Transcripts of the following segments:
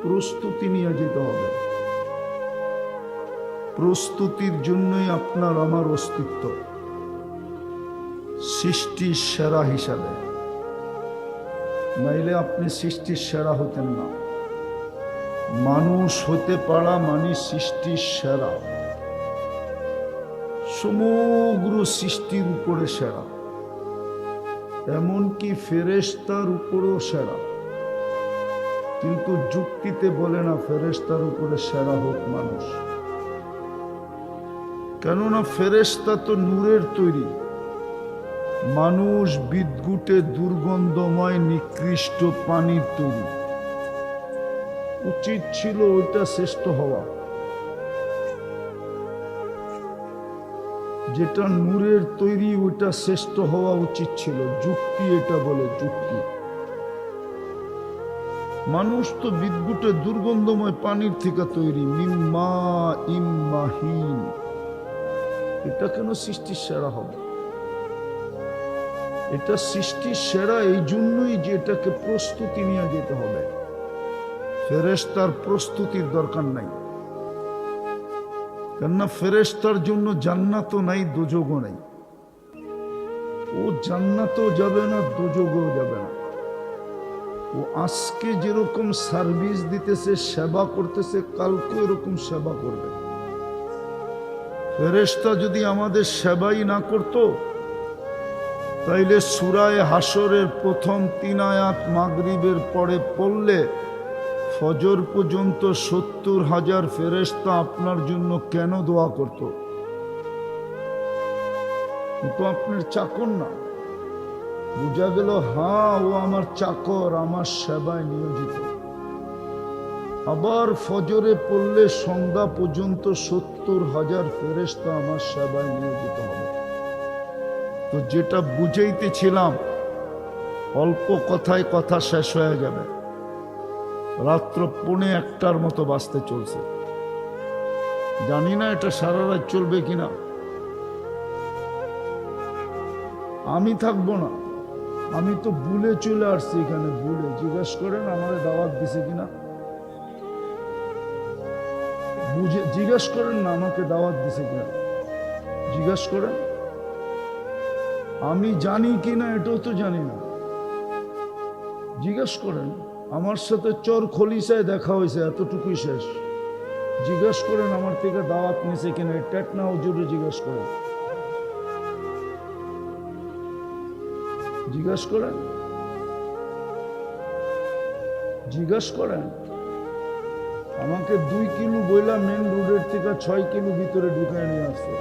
প্রস্তুতি নিয়ে যেতে হবে। প্রস্তুতির জন্যই আপনার আমার অস্তিত্ব, সৃষ্টির সেরা হিসাবে। নাইলে আপনি সৃষ্টির সেরা হতেন না। মানুষ হতে পারা মানে সৃষ্টির সেরা, সমগ্র সৃষ্টির উপরে সেরা, এমনকি ফেরেশতার উপরেও সেরা। কিন্তু যুক্তিতে বলে না ফেরেশতার উপরে সেরা হোক মানুষ, কেননা ফেরেশতা তো নূরের তৈরি, মানুষ বিদ্যুটে দুর্গন্ধময় নিকৃষ্ট পানির তৈরি। উচিত ছিল ওইটা শ্রেষ্ঠ হওয়া, যেটা নূরের তৈরি ওইটা শ্রেষ্ঠ হওয়া উচিত ছিল। যুক্তি এটা বলে, যুক্তি। মানুষ তো বিদ্যুটে দুর্গন্ধময় পানির থেকে তৈরি, মিম্মা ইম্মাহিন। এটা কেন সৃষ্টির সেরা হবে? এটা সৃষ্টির সেরা এই জন্যই যে এটাকে প্রস্তুতি নিয়ে যেতে হবে। ফেরেশতার প্রস্তুতির দরকার নাই, কেননা ফেরেশতার জন্য জান্নাতও নাই, দোজখও নাই। ও জান্নাতও যাবে না, দোজখও যাবে না। ও আজকে যেরকম সার্ভিস দিতেছে, সেবা করতেছে, কালকে এরকম সেবা করবে। ফেরেশতা যদি আমাদের সেবাই না করত, তাইলে সূরায়ে হাশরের প্রথম 3 আয়াত মাগরিবের পরে পড়লে ফজর পর্যন্ত 70,000 ফেরেশতা আপনার জন্য কেন দোয়া করত? তো আপনার চাকর না। বোঝা গেল, হ্যাঁ ও আমার চাকর, আমার সেবায় নিয়োজিত। আবার ফজরে পড়লে সন্ধ্যা পর্যন্ত 70,000 ফেরেশতা আমার সেবায় নিয়োজিত হবে। তো যেটা বুঝাইতেছিলাম, অল্প কথায় কথা শেষ হয়ে যাবে। রাত্র 1:45 মতো বাজতে চলছে। জানি না এটা সারা রাত চলবে কিনা। আমি থাকবো না, আমি তো ভুলে চলে আসছি এখানে। ভুলে জিজ্ঞেস করেন আমার দাওয়াত দিছে কিনা, জিজ্ঞেস করেন না আমাকে দাওয়াত দিছে কিনা, জিজ্ঞেস করেন। আমি জানি কিনা এটাও তো জানি না, জিজ্ঞেস করেন। আমার সাথে চর খলিসায় দেখা হয়েছে, এতটুকুই শেষ। জিজ্ঞেস করেন আমার থেকে দাওয়াত নিছে কিনা, টেটনা হুজুরে জিজ্ঞেস করেন, জিজ্ঞেস করেন, জিজ্ঞেস করেন। আমাকে 2 কিলো বইলা মেন রোডের থেকে 6 কিলো ভিতরে ঢুকায় নিয়ে আসছে।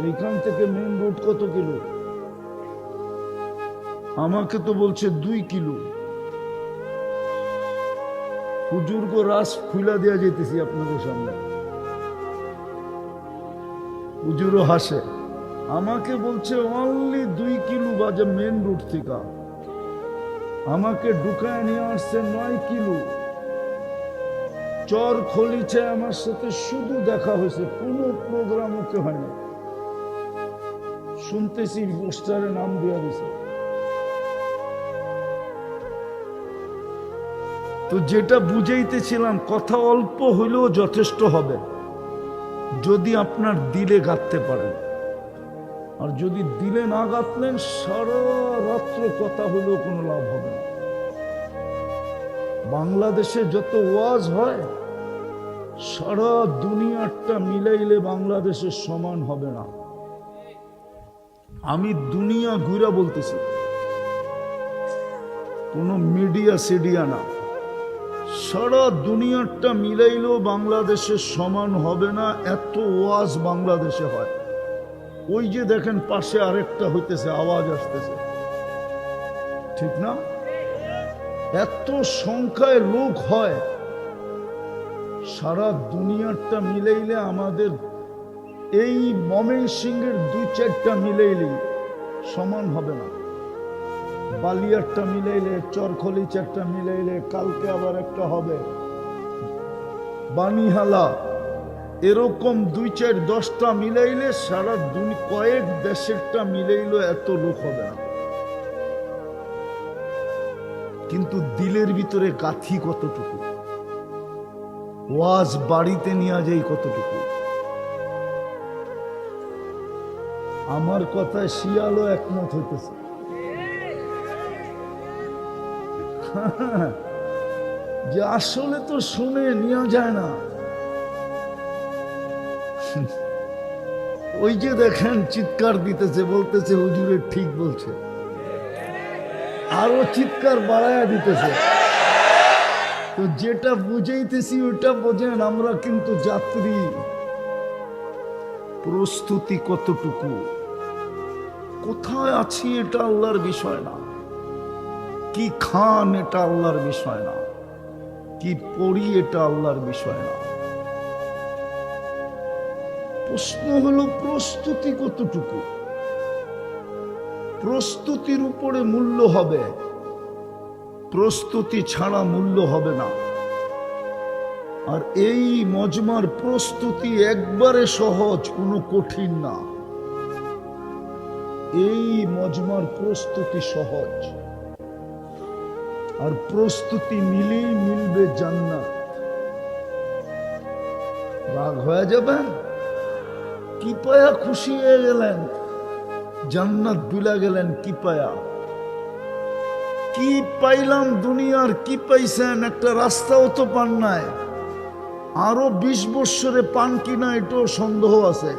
এইখান থেকে মেন রোড কত কিলো? আমাকে তো বলছে 2 কিলো। হুজুরকে রাস খুলা দেওয়া যেতেছি আপনাদের সামনে। হুজুরও হাসে। আমাকে বলছে অনলি 2 কিলো বাজে মেন রোড থেকে। আমাকে ঢুকায় নিয়ে আসছে 9 কিলো। চর খলিছে আমার সাথে শুধু দেখা হয়েছে, কোনো প্রোগ্রাম ওকে হয়নি। শুনতেছি পোস্টারে নাম দেওয়া দিছে। তো যেটা বুঝাইতেছিলাম, কথা অল্প হইলেও যথেষ্ট হবে যদি আপনার দিলে গাঁথতে পারেন। আর যদি দিলে না গাঁথলেন, সারা রাত্র কথা হইলেও কোনো লাভ হবে না। বাংলাদেশে যত ওয়াজ হয়, সারা দুনিয়াটা মিলাইলে বাংলাদেশের সমান হবে না। আমি দুনিয়া ঘুরা বলতেছি, কোনো মিডিয়া সিডিয়া না। সারা দুনিয়াটা মিলাইলেও বাংলাদেশের সমান হবে না, এত ওয়াজ বাংলাদেশে হয়। ওই যে দেখেন পাশে আরেকটা হইতেছে, আওয়াজ আসতেছে, ঠিক না? এত সংখ্যায় লোক হয়, সারা দুনিয়াটা মিলাইলে আমাদের এই ময়মনসিংহের 2-4টা মিলাইলে সমান হবে না। বালিয়ারটা মিলাইলে, চরখলিচারটা মিলাইলে, কালকে আবার একটা হবে বানিহালা, এরকম 2-4-10টা মিলাইলে সারা কয়েক দেশেরটা মিলাইলে এত লোক হবে না। কিন্তু দিলের ভিতরে গাথি কতটুকু, ওয়াজ বাড়িতে নিয়ে যাই কতটুকু। আমার কথায় শিয়ালও একমত হইতেছে। যে আসলে তো শুনে নিয়ে যায় না। ওই যে দেখেন চিৎকার দিতেছে, বলতেছে হুজুরের ঠিক বলছে, আরো চিৎকার বাড়ায়া দিতেছে। তো যেটা বুঝাইতেছি ওটা বোঝেন, আমরা কিন্তু যাত্রী। প্রস্তুতি কতটুকু, কোথায় আছি এটা আল্লাহর বিষয় না, কি খান এটা আল্লাহর বিষয় না, কি পড়ি এটা আল্লাহর বিষয় না। প্রশ্ন হলো প্রস্তুতি কতটুকু। প্রস্তুতির উপরে মূল্য হবে, প্রস্তুতি ছাড়া মূল্য হবে না। আর এই মজমার প্রস্তুতি একবারে সহজ, কোনো কঠিন না। এই মজমার প্রস্তুতি সহজ, আর প্রস্তুতি মিলেই মিলবে জান্নাত। রাগ হয়ে যাবেন? কি পায়া খুশি হয়ে গেলেন, জান্নাত ভুলে গেলেন কি পায়া? কি পাইলাম দুনিয়ার, কি পাইছেন? একটা রাস্তাও তো পান নাই। আরো 20 বৎসরে পান কিনা এটাও সন্দেহ আছে।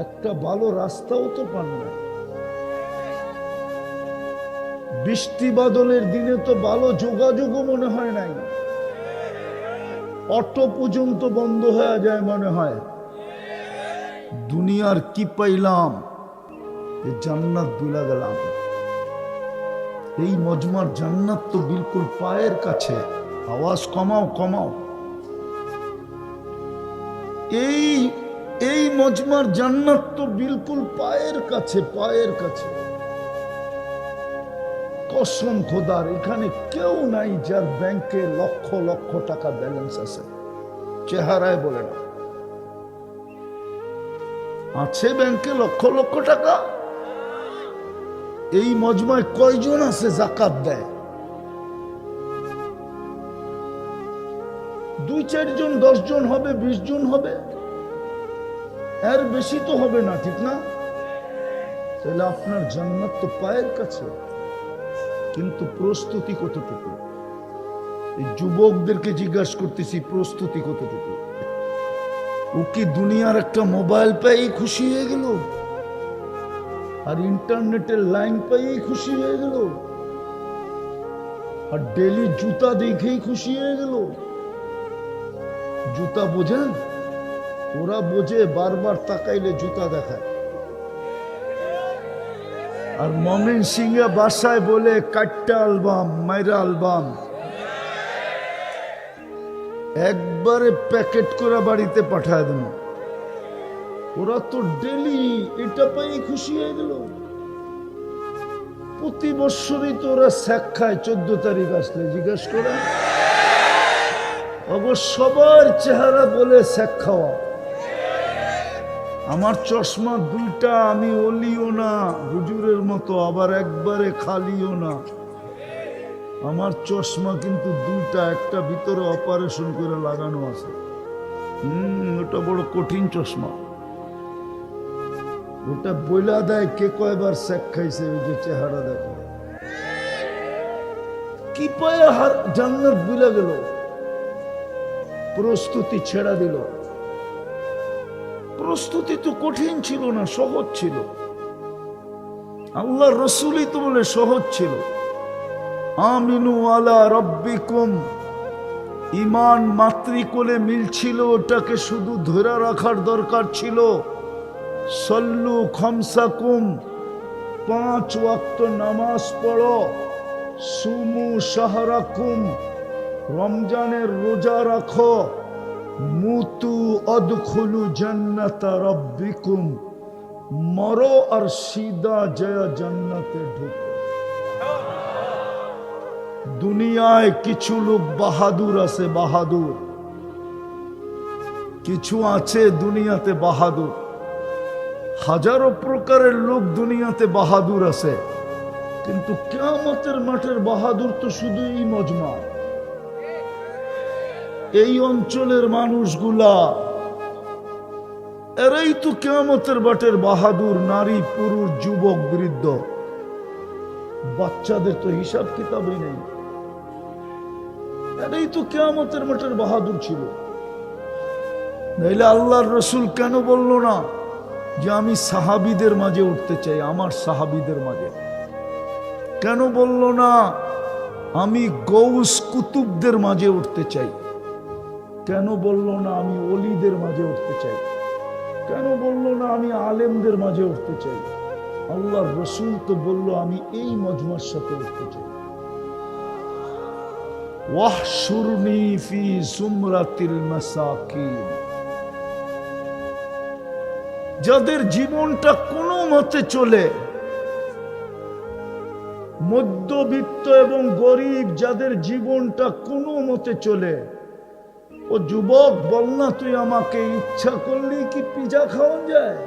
একটা ভালো রাস্তাও তো পান নাই। বৃষ্টি বাদলের দিনে তো ভালো যোগাযোগও মনে হয় নাই, অটো পর্যন্ত বন্ধ হয়ে যায় মনে হয়। দুনিয়ার কি পাইলাম, জান্নাত ভুলে গেলাম। এই মজমার জান্নাত তো বিলকুল পায়ের কাছে। আওয়াজ কমাও কমাও। এই মজমার জান্নাত তো বিলকুল পায়ের কাছে, পায়ের কাছে। কসম খোদার, এখানে কেউ নাই যার ব্যাংকে লক্ষ লক্ষ টাকা ব্যালেন্স আছে। চেহারায় বলে না। আছে ব্যাংকে লক্ষ লক্ষ টাকা? এই মজমায় কয়জন আছে যাকাত দেয়? 2-4 জন, 10 জন হবে, 20 জন হবে, এর বেশি তো হবে না, ঠিক না? তাহলে আপনার জান্নাত তো পায়ের কাছে। কিন্তু প্রস্তুতি কতটুকু? এই যুবকদেরকে জিজ্ঞাসা করতেছি, প্রস্তুতি কতটুকু? ও কি দুনিয়ার একটা মোবাইল পেয়েই খুশি হয়ে গেল, আর ইন্টারনেটের লাইন পেয়েই খুশি হয়ে গেল, আর ডেলি জুতা দেখেই খুশি হয়ে গেল? জুতা বোঝেন? ওরা বোঝে, বারবার তাকাইলে জুতা দেখায়। আর মমিন সিংহে বাসায় বলে কাট্টা অ্যালবাম, মাইরা অ্যালবাম, একবারে প্যাকেট করে বাড়িতে পাঠায় দেন। ওরা তো ডেলি এটা পাই খুশি হয়ে গেল। প্রতি বছরই তো ওরা স্যাক খায় 14 তারিখ আসলে, জিজ্ঞেস করে। অবশ্য সবার চেহারা বলে স্যাক খাওয়া। আমার চশমা 2টা, আমি অলিও না হুজুরের মতো, আবার একবারে খালিও না। আমার চশমা কিন্তু 2টা, একটা ভিতরে অপারেশন করে লাগানো আছে। ওটা বড় কঠিন চশমা। ওটা বইলা দেয় কে কয়বার স্যাক খাইছে, ওই যে চেহারা দেখো। কি পায়ে জান্নাত ভুলে গেল, প্রস্তুতি ছেড়া দিল। প্রস্তুতি তো কঠিন ছিল না, সহজ ছিল। আল্লাহর রাসূলই তো বলে সহজ ছিল। আমিনু আলা রাব্বিকুম, ঈমান মাতৃকোলে মিলছিল, ওটাকে শুধু ধরে রাখার দরকার ছিল। সল্লু খামসাকুম, 5 ওয়াক্ত নামাজ পড়ো। সুমু শাহরাকুম, রমজানের রোজা রাখো। মুতু আদখুলু জান্নাতা রাব্বিকুম, মরো আর সিধা জয়া জান্নাতে ঢুকো। দুনিয়ায় কিছু লোক বাহাদুর আছে, বাহাদুর কিছু আছে দুনিয়াতে বাহাদুর। হাজারো প্রকারের লোক দুনিয়াতে বাহাদুর আছে, কিন্তু কিয়ামতের মাঠের বাহাদুর তো শুধু এই মজমা, এই অঞ্চলের মানুষগুলা, এরাই তো কিয়ামতের মাঠের বাহাদুর। নারী, পুরুষ, যুবক, বৃদ্ধ, বাচ্চাদের তো হিসাব কিতাবই নেই। এরাই তো কিয়ামতের মাঠের বাহাদুর ছিল। নাইলে আল্লাহর রসুল কেন বলল না যে আমি সাহাবীদের মাঝে উঠতে চাই, আমার সাহাবীদের মাঝে? কেন বলল না আমি গৌস কুতুবদের মাঝে উঠতে চাই? কেন বলল না আমি ওলিদের মাঝে উঠতে চাই? কেন বলল না আমি আলেমদের মাঝে উঠতে চাই? আল্লাহর রসুল তো বলল আমি এই মজমার সাথে উঠতে চাই। ওয়াহশুরনি ফি জুমরাতিল মাসাকিন, যাদের জীবনটা কোনো মতে চলে, মধ্যবিত্ত এবং গরিব যাদের জীবনটা কোনো মতে চলে, ও যুবক বল না তুই আমাকে, ইচ্ছা করলেই কি পিজা খাওয়া যায়?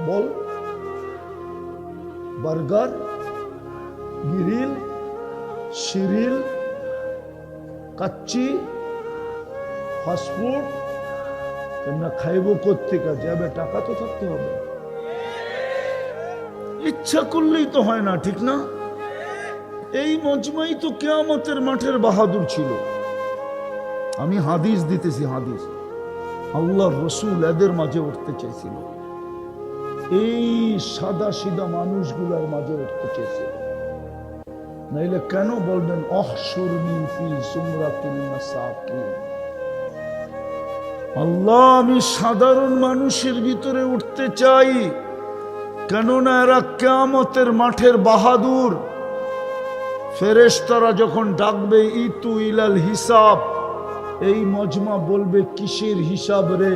বল, বার্গার, গ্রিল, সিরিল, কাচ্চি, ফাস্টফুড না খাইব কোত্থেকে? যাবে, টাকা তো থাকতে হবে। ইচ্ছা করলেই তো হয় না, ঠিক না? এই মজমাই তো কিয়ামতের মাঠের বাহাদুর ছিল। আমি হাদিস দিতেছি, হাদিস। আল্লাহর রসুল এদের মাঝে উঠতে চাইছিল, এই সাদা সিধা মানুষগুলোর মাঝে উঠতে চাইছিল। নাইলে কেন বলবেন অহশুরনি ফি জুমরাতিল মাসাকিন? আল্লাহ আমি সাধারণ মানুষের ভিতরে উঠতে চাই, কেননা এরা কিয়ামতের মাঠের বাহাদুর। ফেরেশতারা যখন ডাকবে ইতু ইলাল হিসাব, এই মজমা বলবে কিসের হিসাব রে?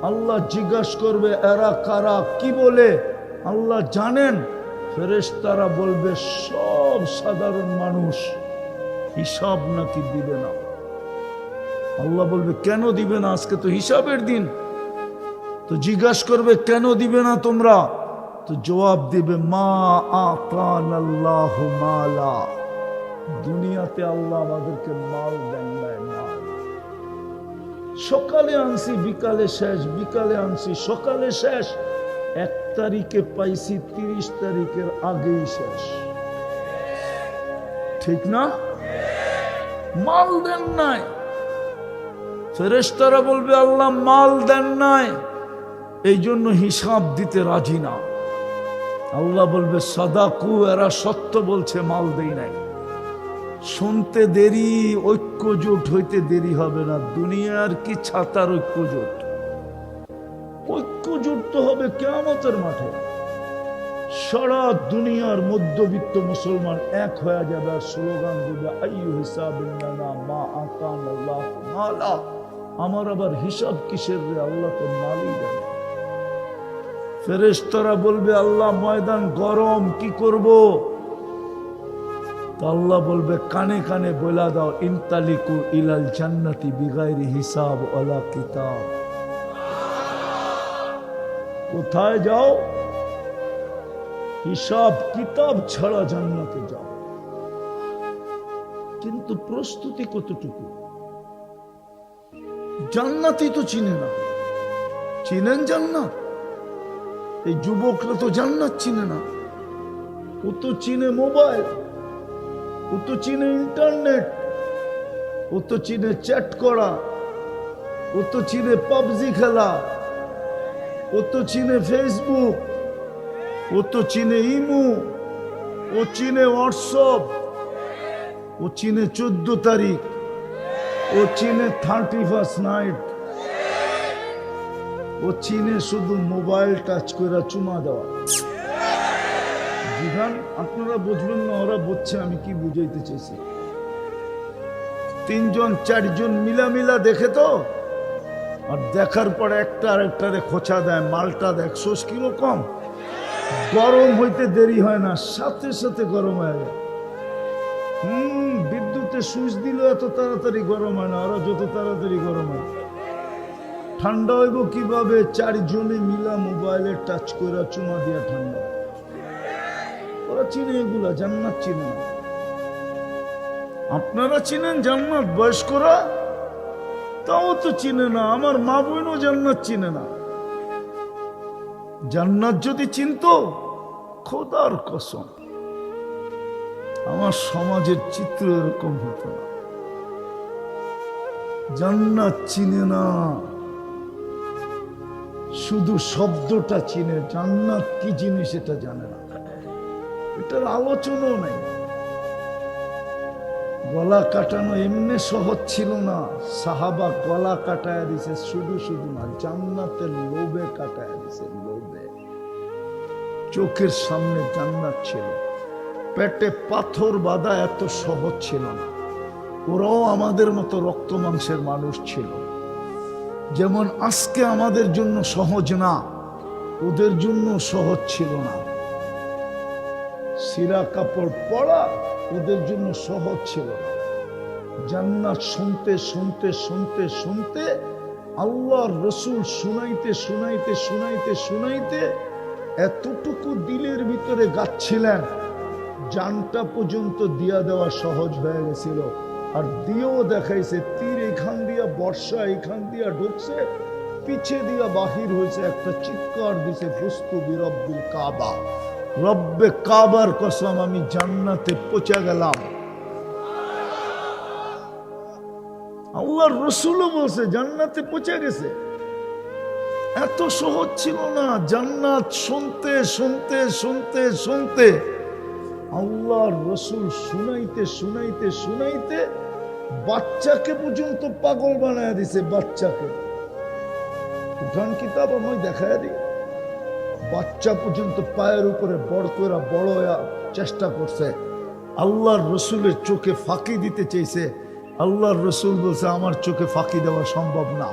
আল্লাহ জিজ্ঞাসা করবে এরা কারা, কি বলে? আল্লাহ জানেন। ফেরেশতারা বলবে সব সাধারণ মানুষ, হিসাব নাকি দিবে না? আল্লাহ বলবে কেন দিবে না? আজকে তো হিসাবের দিন। তো জিজ্ঞাসা করবে কেন দিবে না তোমরা? তো জবাব দিবে মা আতানাল্লাহু মালা, দুনিয়াতে আল্লাহ আমাদেরকে মাল দেন নাই। মাল সকালে আনছি বিকালে শেষ, বিকালে আনছি সকালে শেষ, 1 তারিখে পাইছি 30 তারিখের আগেই শেষ, ঠিক না? মাল দেন নাই। ফেরেশতারা বলবে আল্লাহ মাল দেন নাই, এই জন্য হিসাব দিতে রাজি না। আল্লাহ বলবে সাদাকু, এরা সত্য বলছে, মাল দেই নাই। শুনতে দেরি, ঐক্যজোট হইতে দেরি হবে না। দুনিয়ার কি ছাতার ঐক্যজোট? ঐক্যজোট তো হবে কিয়ামতের মাঠে। সারা দুনিয়ার মধ্যবিত্ত মুসলমান এক হয়ে যাবে আর স্লোগান দিবে আইয়ু হিসাবিন লানা মা আতানাল্লাহু মালা। আমার আবার হিসাব কিসের রে? আল্লাহ তো মালই দেন। ফেরেশতারা বলবে আল্লাহ ময়দান গরম, কি করব? তো আল্লাহ বলবে কানে কানে বলা দাও ইনতালিকু ইলাল জান্নাতি বিগাইরি হিসাব ওয়ালা কিতাব। কোথায় যাও? হিসাব কিতাব ছাড়া জান্নাতে যাও। কিন্তু প্রস্তুতি কতটুকু? জান্নাতই তো চিনে না। চিনেন জান্নাত? এই যুবকরা তো জান্নাত চিনে না। ও তো চিনে মোবাইল, ও তো চিনে ইন্টারনেট, ও তো চিনে চ্যাট করা, ও তো চিনে পাবজি খেলা, ও তো চিনে ফেসবুক, ও তো চিনে ইমো, ও চিনে হোয়াটসঅ্যাপ, ও চিনে 14 তারিখ, ও চিনে 31st নাইট, ও চিনে শুধু মোবাইল টাচ করে চুমা দেওয়া। জিহান আপনারা বুঝবেন না, ওরা বুঝছে আমি কি বুঝাইতে চাইছি। 3 জন 4 জন মিলা দেখে তো, আর দেখার পর একটা আরেকটারে খোঁচা দেয়, মালটা দেখছোস কিরকম? গরম হইতে দেরি হয় না, সাথে সাথে গরম হয়ে যায়। বিদ্যুতে সুইচ দিল এত তাড়াতাড়ি গরম হয় না, ওরা যত তাড়াতাড়ি গরম হয়। ঠান্ডা হইব কিভাবে? 4 জনে মিলা মোবাইলে টাচ করে চুমা দিয়া ঠান্ডা। ওরা চিনে এগুলা, জান্নাত চিনে না। আপনারা চিনেন জান্নাত, বয়স্করা তাও তো চিনে না। আমার মা বোনও জান্নাত চিনে না। জান্নাত যদি চিনতো, খোদার কসম আমার সমাজের চিত্র এরকম হতো না। জান্নাত চিনে না, শুধু শব্দটা চিনে, জান্নাত কি জিনিস এটা জানে না। এটার আলোচনাও নাই। গলা কাটানো এমনি সহজ ছিল না। সাহাবা গলা কাটায় দিছে, শুধু শুধু না, জান্নাতের লোভে কাটায় দিছে, লোভে। চোখের সামনে জান্নাত ছিল, পেটে পাথর বাঁধা এত সহজ ছিল না। ওরাও আমাদের মতো রক্ত মাংসের মানুষ ছিল। যেমন আজকে আমাদের জন্য সহজ না, ওদের জন্য সহজ ছিল না। সিরা কাপড় পরা ওদের জন্য সহজ ছিল না। জান্নাত শুনতে শুনতে শুনতে শুনতে আল্লাহর রসুল শুনাইতে শুনাইতে শুনাইতে শুনাইতে এতটুকু দিলের ভিতরে গাচ্ছিলেন, জানটা পর্যন্ত দিয়া দেওয়া সহজ হয়ে গেছিল। আর দিয়েও দেখাইছে, তীর এখান দিয়া, বর্ষা এখান দিয়া ঢুকছে, পিছে দিয়া বাহির হয়েছে, একটা চিৎকার দিছে, ফুস্তু বিরব্বিল কাবা, রব্বে কাবার কসম আমি জান্নাতে পৌঁছে গেলাম। আল্লাহর রসুলও বলছে জান্নাতে পৌঁছে গেছে। এত সহজ ছিল না। জান্নাত শুনতে শুনতে শুনতে শুনতে আল্লাহর রসুল শুনাইতে শুনাইতে শুনাইতে বাচ্চাকে পর্যন্ত পাগল বানায় দিছে। বাচ্চাকে উঠান কিতাব আমি দেখায় দিই, বাচ্চা পর্যন্ত পায়ের উপরে বড় করে বড় চেষ্টা করছে। আল্লাহর রসুলের চোখে ফাঁকি দিতে চেয়েছে। আল্লাহর রসুল বলছে আমার চোখে ফাঁকি দেওয়া সম্ভব না,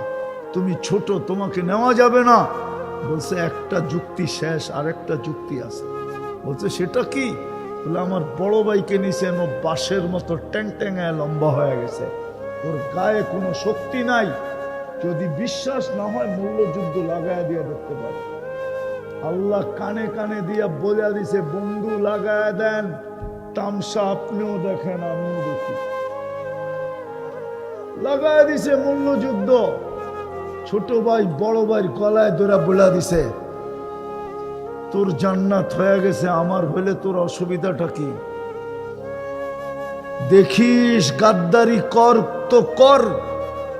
তুমি ছোট, তোমাকে নেওয়া যাবে না। বলছে একটা যুক্তি শেষ, আর একটা যুক্তি আছে। বলছে সেটা কি? বলে আমার বড় ভাইকে নিছেন, ও বাঁশের মতো ট্যাং ট্যাঙায় লম্বা হয়ে গেছে, ওর গায়ে কোনো শক্তি নাই। যদি বিশ্বাস না হয় মল্লযুদ্ধ লাগায় দিয়ে দেখতে পারে। আল্লাহ কানে কানে দিয়া বলে দিছে বন্ধু লাগায় দেন, তামসা আপনিও দেখেন আমিও দেখি। লাগায় দিছে মল্লযুদ্ধ। ছোট ভাই বড় ভাইয়ের গলায় ধরে বলে দিছে তোর জান্নাত হয়ে গেছে, আমার হইলে তোর অসুবিধাটা কি? দেখিস গাদ্দারি কর তো কর,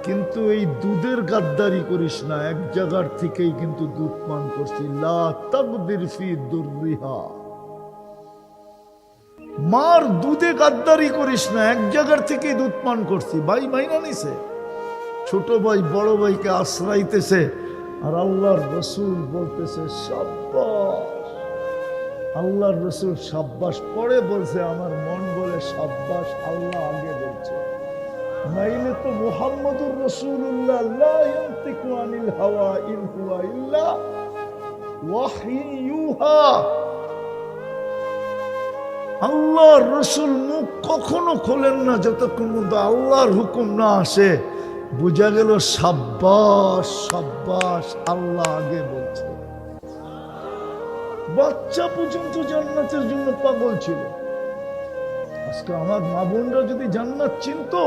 কিন্তু এই দুধের গাদ্দারি করিস না। এক জায়গার থেকেই কিন্তু দুধ পান করছি। লা তাকদির ফি দুররিহা, মার দুধে গাদ্দারি করিস না, এক জায়গার থেকেই দুধ পান করছি। ভাই মাইনা নিছে, ছোট ভাই বড় ভাইকে আশ্রাইতেছে। আর আল্লাহর রসুল বলতেছে সাব্বাস। আল্লাহর রসুল সাব্বাস পরে বলছে, আমার মন বলে সাব্বাস, আল্লাহ আগে বলছে। নাইলে তো মুহাম্মদুর রাসূলুল্লাহ লা ইয়ানতিকু আনিল হাওয়া ইন হুয়া ইল্লা ওয়াহয়ু ইউহা। আল্লাহর রসুল মুখ কখনো খোলেন না যতক্ষণ পর্যন্ত আল্লাহর হুকুম না আসে। বুঝা গেল সাব্বাস সাব্বাস, আল্লাহ আগে বলছে। বাচ্চা পর্যন্ত জান্নাতের জন্য পাগল ছিল। আজকে আমার মা বোনরা যদি জান্নাত চিনতো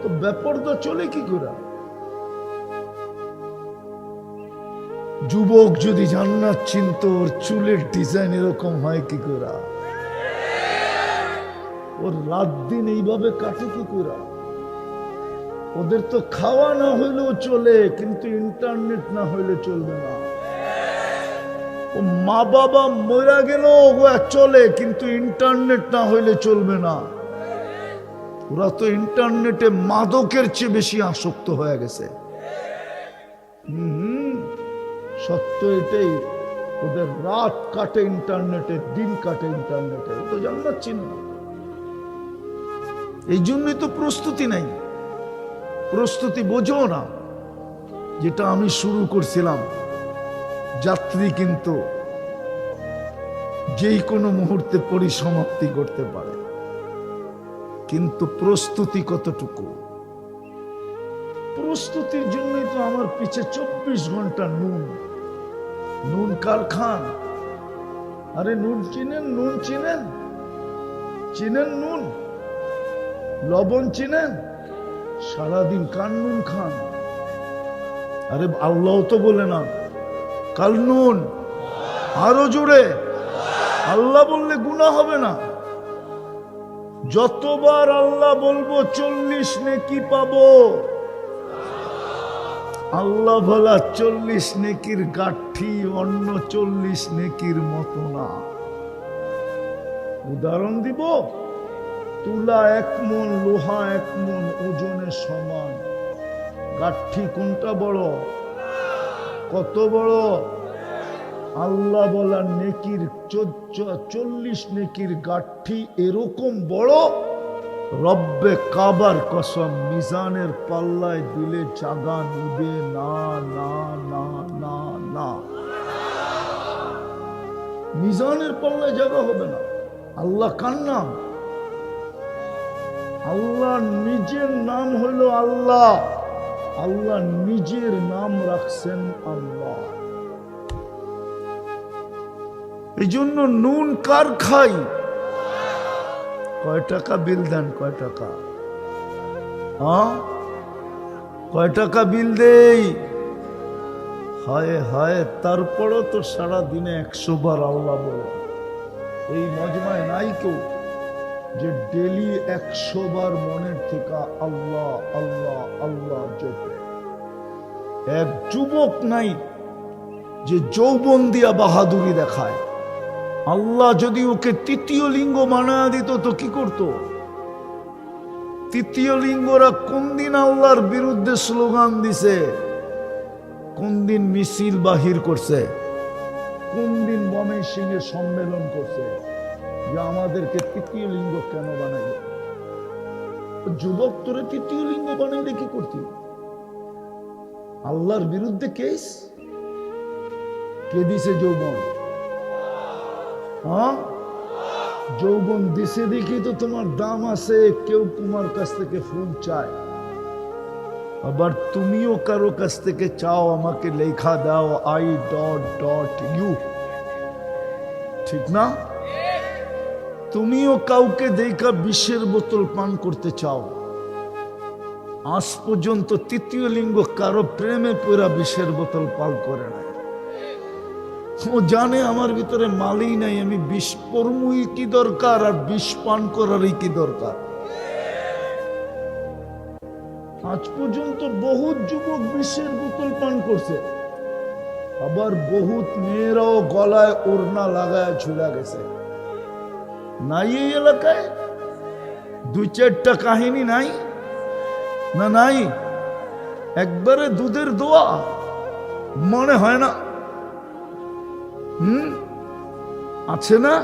তো বেপরদা চলে কি করে? যুবক যদি জান্নাত চিনতো, ওর চুলের ডিজাইন এরকম হয় কি করে? ওর রাত দিন এইভাবে কাটে কি করে? ওদের তো খাওয়া না হইলেও চলে, কিন্তু ইন্টারনেট না হইলে চলবে না। ও মা বাবা মরা গেল চলে, কিন্তু ইন্টারনেট না হইলে চলবে না। ওরা তো ইন্টারনেটে মাদকের চেয়ে বেশি আসক্ত হয়ে গেছে। সত্য এটাই, ওদের রাত কাটে ইন্টারনেটে, দিন কাটে ইন্টারনেটে। তো জান্নাত চিনে না। এই জন্যই তো প্রস্তুতি নাই। প্রস্তুতি বোঝো না। যেটা আমি শুরু করছিলাম, যাত্রী কিন্তু যেই কোনো মুহূর্তে পরিসমাপ্তি করতে পারে, কিন্তু প্রস্তুতি কতটুকু? প্রস্তুতির জন্যই তো আমার পিছে 24 ঘন্টা নুন। নুন কার খান? আরে নুন চিনেন? নুন চিনেন? চিনেন নুন? লবণ চিনেন? সারাদিন কার নুন খান? আরে আল্লাহ তো বলে না কাল নুন, আরো জোরে আল্লাহ বললে গুনাহ হবে না। যতবার আল্লাহ বলবো 40 নেকি পাবো। আল্লাহ বলা 40 নেকির গাঠি অন্য 40 নেকির মতো না। উদাহরণ দিব, তুলা 1 মণ, লোহা 1 মণ ওজনের সমান। গাঠি কোনটা বড়? কত বড়? আল্লাহ বলা নেকির 40 নেকির গাঠি এরকম বড়। রব্বে কাবার কসম, মিজানের পাল্লায় দিলে জাগা নিবে না, না, না, না, না। মিজানের পাল্লায় জায়গা হবে না। আল্লাহ কার নাম? আল্লাহ নিজের নাম হলো আল্লাহ। আল্লাহ নিজের নাম রাখছেন আল্লাহ। এই জন্য নুন কার খাই? কয় টাকা বিল দেন? কয় টাকা? কয় টাকা বিল দেই? হায় হায়, তারপরও তো সারা দিনে 100 বার আল্লাহ বলে। এই মজমায় নাই কেউ যে ডেলি 100 বার মনের থেকে আল্লাহ আল্লাহ আল্লাহ জপে। এক যুবক নাই যে যৌবন দিয়া বাহাদুরি দেখায়। আল্লাহ যদি ওকে তৃতীয় লিঙ্গ বানায় দিত তো কি করত? তৃতীয় লিঙ্গরা কোন দিন আল্লাহর বিরুদ্ধে স্লোগান দিছে? কোন দিন মিছিল বাহির করছে? কোন দিন ময়মনসিংহে সম্মেলন করছে যে আমাদেরকে তৃতীয় লিঙ্গ কেন বানাইল? যুবক তোরে তৃতীয় লিঙ্গ বানাইলে কি করতি? আল্লাহর বিরুদ্ধে কেস কে দিছে? যৌবন। যৌবন দিছে দেখি তো তোমার দাম আছে। কেউ তোমার কাছ থেকে ফুল চায়, আবার তুমিও কারো কাছ থেকে চাও আমাকে লেখা দাও I.U, ঠিক না? তুমিও কাউকে দেখা বিষের বোতল পান করতে চাও। আজ পর্যন্ত তৃতীয় লিঙ্গ কারো প্রেমে পুরা বিষের বোতল পান করে নাই। ও জানে আমার ভিতরে মালই নাই, আমি বিষ পরমুই কি দরকার আর বিষ পান করারই কি দরকার। আজ পর্যন্ত বহুত যুবক বিষের বোতল পান করছে, আবার বহুত মেয়েরাও গলায় ওড়না লাগায় ঝুলা গেছে। নাই এই এলাকায় 2-4টা কাহিনী নাই? না নাই? একবারে দুধের দোয়া মনে হয় না? আছে না?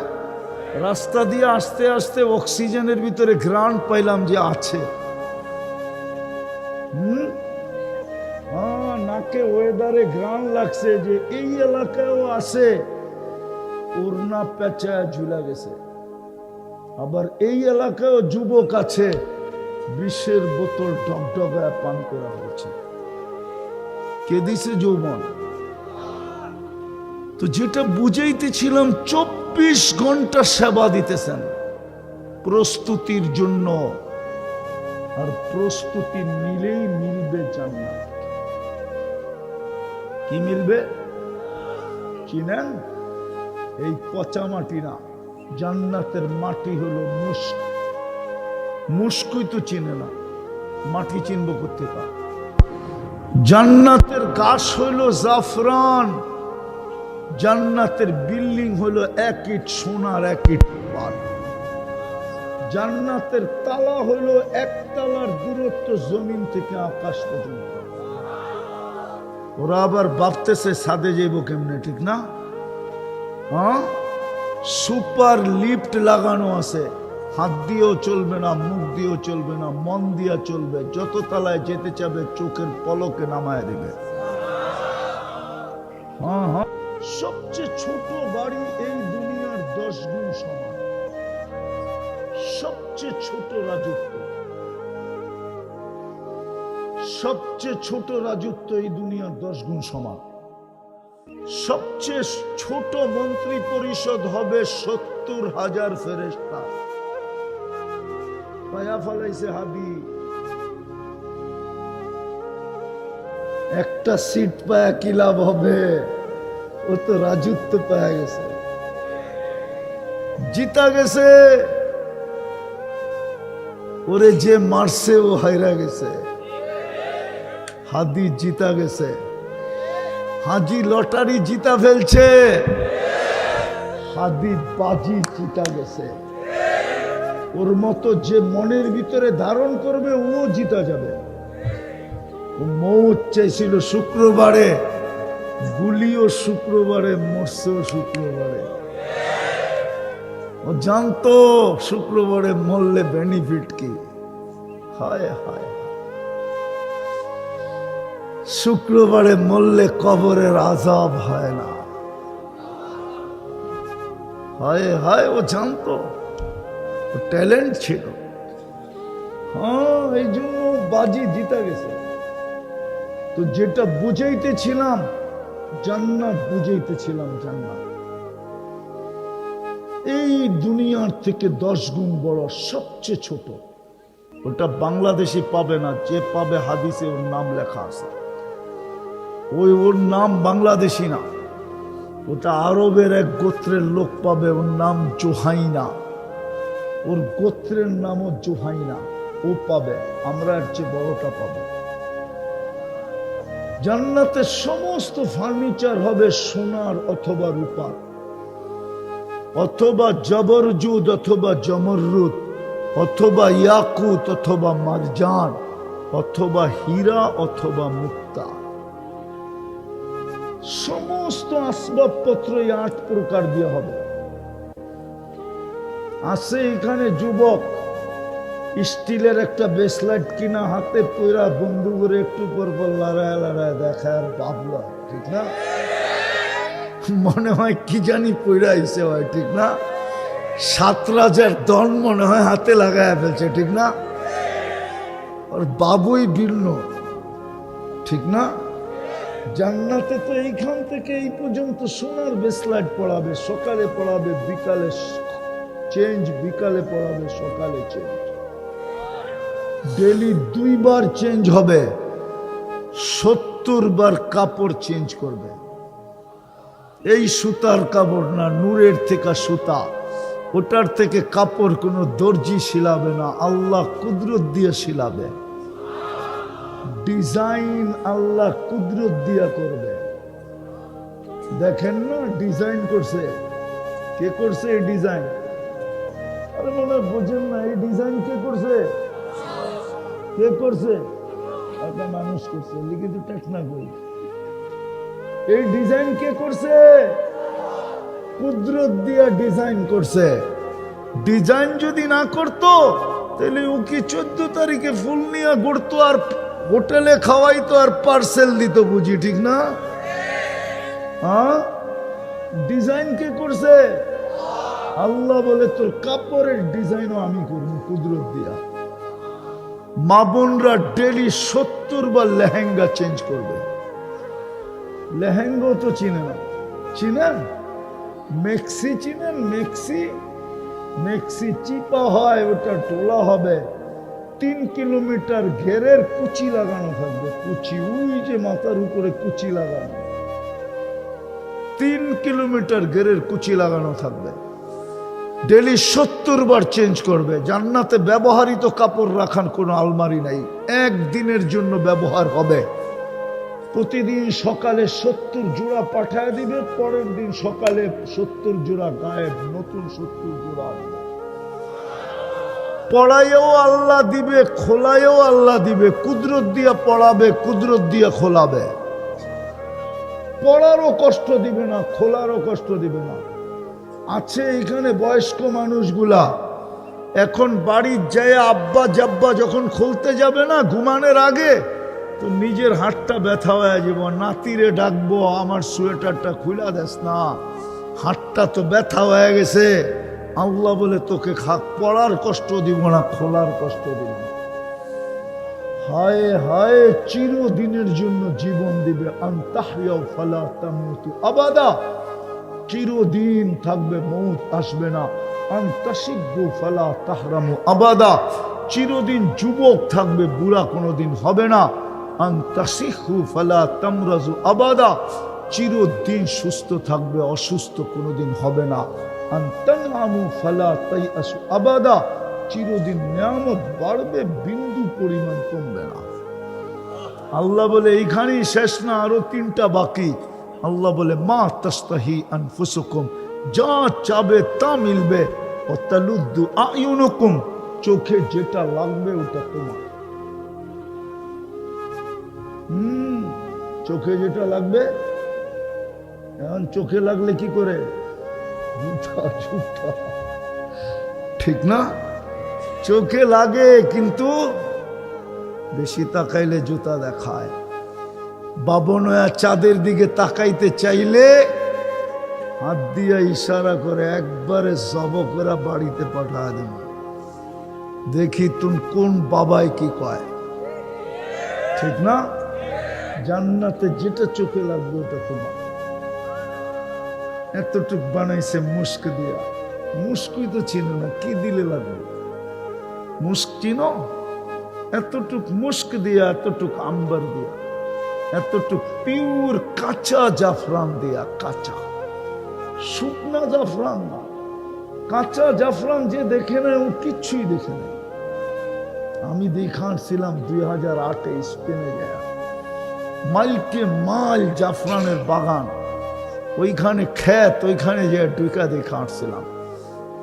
রাস্তা দিয়ে আসতে আসতে অক্সিজেনের ভিতরে ঘ্রাণ পাইলাম যে আছে। নাকে ওয়েদারে ঘ্রাণ লাগছে যে এই এলাকায়ও আছে। ওড়না পেঁচায় ঝুলা গেছে। আবার এই এলাকায়ও যুবক আছে বিষের বোতল ডগডগায় পান করা হয়েছে। কে দিছে যৌবন? তো যেটা বুঝাইতেছিলাম, 24 ঘন্টা সেবা দিতেছেন প্রস্তুতির জন্য। আর প্রস্তুতি নিলেই মিলবে জান্নাত। কি মিলবে? চিনেন? এই পচা মাটি না, জান্নাতের মাটি হলো মুস্ক। মুস্কই তো চিনে না, মাটি চিনব কোথেকে? জান্নাতের গাছ হইল জাফরান। জান্নাতের বিল্ডিং হলো 1 ইট সোনার 1 ইট পাট। জান্নাতের তালা হলো 1 তালার দূরত্ব জমিন থেকে আকাশ পর্যন্ত। ওরা আবার ভাবতেছে ছাদে যাইব কেমনে, ঠিক না? সুপার লিফট লাগানো আছে। হাত দিয়েও চলবে না, মুখ দিয়েও চলবে না, মন দিয়া চলবে। যত তলায় যেতে চাবে চোখের পলকে নামায় দিবে। সবচেয়ে ছোট বাড়ি এই দুনিয়ার 10 গুণ সমান। সবচেয়ে ছোট রাজত্ব, সবচেয়ে ছোট রাজত্ব এই দুনিয়ার 10 গুণ সমান। সবচেয়ে ছোট মন্ত্রী পরিষদ হবে 70,000 ফেরেশতা। পায়া ফলাইছে হাদি, একটা সিট পায়া কি লাভ হবে? ও তো রাজত্ব পায়া গেছে, জিতা গেছে। ওরে যে মারছে ও হাইরা গেছে, হাদি জিতা গেছে। হাজি লটারি জিতা ফেলছে, হাদি বাজি জিতা গেছে। ওর মতো যে মনের ভিতরে ধারণ করবে ও জিতা যাবে। ও মৌত চাইছিল শুক্রবারে, গুলিও শুক্রবারে, মরছেও শুক্রবারে। ও জানতো শুক্রবারে মরলে বেনিফিট কি। হায় হায়, শুক্রবারে মরলে কবরের আযাব হয় না। হায় হায়, ও জানতো, ও ট্যালেন্ট ছিল। হ্যাঁ, এই জন্য বাজি জিতা গেছে। তো যেটা বুঝাইতেছিলাম জান্নাত, বুঝাইতেছিলাম জান্নাত এই দুনিয়ার থেকে 10 গুণ বড়, সবচেয়ে ছোট। ওটা বাংলাদেশি পাবে না, যে পাবে হাদিসে ওর নাম লেখা আছে। ওর নাম বাংলাদেশি না, ওটা আরবের এক গোত্রের লোক পাবে, ওর নাম জোহাইনা। ওর গোত্রের নামও জোহাইনা, ও পাবে। আমরা এর চেয়ে বড়টা পাবো। জান্নাতের সমস্ত ফার্নিচার হবে সোনার অথবা রূপার, অথবা জবরজুদ অথবা জমররুদ, অথবা ইয়াকুত অথবা মারজান, অথবা হীরা অথবা মুক্তা। সমস্ত আসবাবপত্র 8 প্রকার দিয়ে হবে। আছে এখানে যুবক, স্টিলের একটা ব্রেসলেট কিনা হাতে পয়রা বন্ধু করে একটু পর পর লড়ায় লড়ায় দেখার ভাবলো, ঠিক না? মনে হয় কি জানি পয়রা আইসে হয়, ঠিক না? 7 রাজার দন মনে হয় হাতে লাগায় ফেলছে, ঠিক না? আর বাবুই ভিন্ন, ঠিক না? জান্নাতে তো এইখান থেকে এই পর্যন্ত সোনার ব্রেসলেট পড়াবে, সকালে পড়াবে, বিকালে চেঞ্জ, বিকালে পড়াবে, সকালে চেঞ্জ। ডেলি 2 বার চেঞ্জ হবে, 70 বার কাপড় চেঞ্জ করবে। এই সুতার কাপড় না, নূরের থেকে সুতা, ওটার থেকে কাপড় কোনো দর্জি শিলাবে না, আল্লাহ কুদরত দিয়ে শিলাবে। ডিজাইন আল্লাহ কুদরত দিয়া করবে। দেখেন না, ডিজাইন করছে, কে করছে এই ডিজাইন? আরে মনে বোঝেন না, এই ডিজাইন কে করছে? কে করছে? একটা মানুষ করছে, লিখিত টেকনা কই। এই ডিজাইন কে করছে? কুদরত দিয়া ডিজাইন করছে। ডিজাইন যদি না করতো তাহলে ও কি 14 তারিখে ফুল নিয়ে ঘুরতো আর হোটেলে খাওয়াইতো আর পার্সেল দিত, বুঝি, ঠিক না? হ্যাঁ, ডিজাইন কে করছে? আল্লাহ বলে তোর কাপড়ের ডিজাইনও আমি করব কুদরত দিয়া। মা বোনরা ডেলি 70 বার লেহেঙ্গা চেঞ্জ করবে। লেহেঙ্গা তো চিনে না, চিনেন? মেক্সি চিনেন? মেক্সি, মেক্সি চিপা হয়, ওটা টোলা হবে। 3 কিলোমিটার ঘেরের কুচি লাগানো থাকবে, কুচি, ওই যে মাথার উপরে কুচি লাগানো, 3 কিলোমিটার ঘেরের কুচি লাগানো থাকবে। ডেলি 70 বার চেঞ্জ করবে। জান্নাতে ব্যবহৃত কাপড় রাখার কোনো আলমারি নাই, একদিনের জন্য ব্যবহার হবে। প্রতিদিন সকালে 70 জোড়া পাঠায় দিবে, পরের দিন সকালে 70 জোড়া গায়েব, নতুন 70 জোড়া আসবে। পড়াইও আল্লাহ দিবে, খোলায়ও আল্লাহ দিবে। কুদরত দিয়া পড়াবে, কুদরত দিয়া খোলাবে। পড়ারও কষ্ট দিবে না, খোলারও কষ্ট দিবে না। আছে এখানে বয়স্ক মানুষগুলা, এখন বাড়ির যায় আব্বা জাব্বা যখন খুলতে যাবে না ঘুমানোর আগে, তো নিজের হাতটা ব্যথা হয়ে যাব, নাতিরে ডাকবো, আমার সোয়েটারটা খুলা দেস না, হাতটা তো ব্যথা হয়ে গেছে। আল্লাহ বলে তোকে পড়ার কষ্ট দিব না, খোলার কষ্ট দিব না। হায় হায়, চিরদিনের জন্য জীবন দিবে। আনতাহইয়াও ফালা তামুতু আবাদা, চিরদিন থাকবে, মৌত আসবে না। আনতাশিব্বু ফালা তাহরামু আবাদা, চিরদিন যুবক থাকবে, বুড়া কোনোদিন হবে না। আনতাসিহু ফালা তামরাজু আবাদা, চিরদিন সুস্থ থাকবে, অসুস্থ কোনোদিন হবে না। আনতানআমু ফালা তাইআসু আবাদা, চিরদিন নিয়ামত বাড়বে, বিন্দু পরিমাণ কমবে না। আল্লাহ বলে এইখানেই শেষ না, আরো 3টা বাকি। আল্লাহ বলে মা তাস্তাহি আনফুসুকুম, যা চাবে তা মিলবে। ও তালুদ্দু আয়ুনুকুম, চোখে যেটা লাগবে ওটা তোমার। চোখে যেটা লাগবে, এখন চোখে লাগলে কি করে? ঠিক না? চোখে লাগে, কিন্তু বেশি তাকাইলে জুতা দেখায়। বাবনয়া চাঁদের দিকে তাকাইতে চাইলে হাত দিয়া ইশারা করে একবারে জব করে বাড়িতে পাঠায় দেব। দেখি তুমি কোন বাবাই কি কয়। ঠিক না? জান্নাতে যেটা চোখে লাগবে ওটা তোমার। এতটুক বানাইছে মুস্ক দিয়া, মুস্কুই তো চিনো না, কি দিলে লাগবে? মুস্ক চিনো? এতটুক মুস্ক দিয়া, এতটুক আম্বার দিয়া, এতটুক পিওর কাঁচা জাফরান দিয়া। কাঁচা, শুকনা জাফরান না, কাঁচা জাফরান। যে দেখে নেয় ও কিচ্ছুই দেখে নেয়। আমি দেখাচ্ছিলাম 2008-এ স্পেনে যায়, মাইলকে মাইল জাফরানের বাগান, ওইখানে ক্ষেত, ওইখানে যে ঢুকা দেখে আসছিলাম।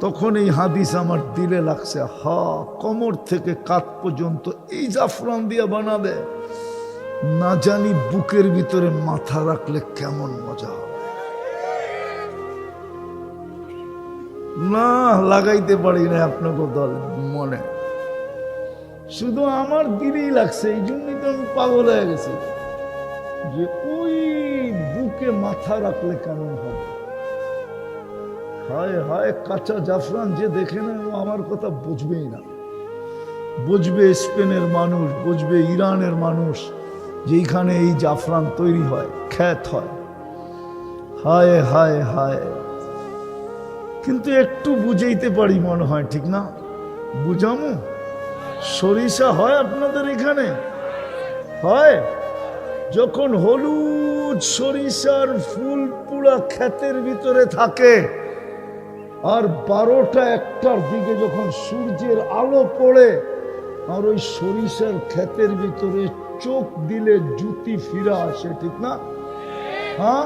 তখন এই হাদিস আমার দিলে লাগছে, হা, কোমর থেকে কাঁধ পর্যন্ত এই জাফরান দিয়ে বানাবে, না জানি বুকের ভিতরে মাথা রাখলে কেমন মজা হবে। না লাগাইতে পারি না আপনাকে দল মনে, শুধু আমার দিলেই লাগছে। এই জন্যই তো আমি পাগল হয়ে গেছি যে ওই বুকে মাথা রাখলে কেমন হবে। হায় হায়, কাঁচা জাফরান যে দেখে না ও আমার কথা বুঝবেই না। বুঝবে স্পেনের মানুষ, বুঝবে ইরানের মানুষ, যেখানে এই জাফরান তৈরি হয়, খ্যাত হয়। হায় হায় হায়, কিন্তু একটু বুঝাইতে পারি মনে হয়, ঠিক না? বুঝামো? সরিষা হয় আপনাদের এখানে? হয়? যখন হলুদ সরিষার ফুল পুরা ক্ষেতের ভিতরে থাকে, আর 12টা-1টার দিকে যখন সূর্যের আলো পড়ে, আর ওই সরিষার ক্ষেতের ভিতরে চোখ দিলে জুতি ফিরা আসে, ঠিক না? হ্যাঁ,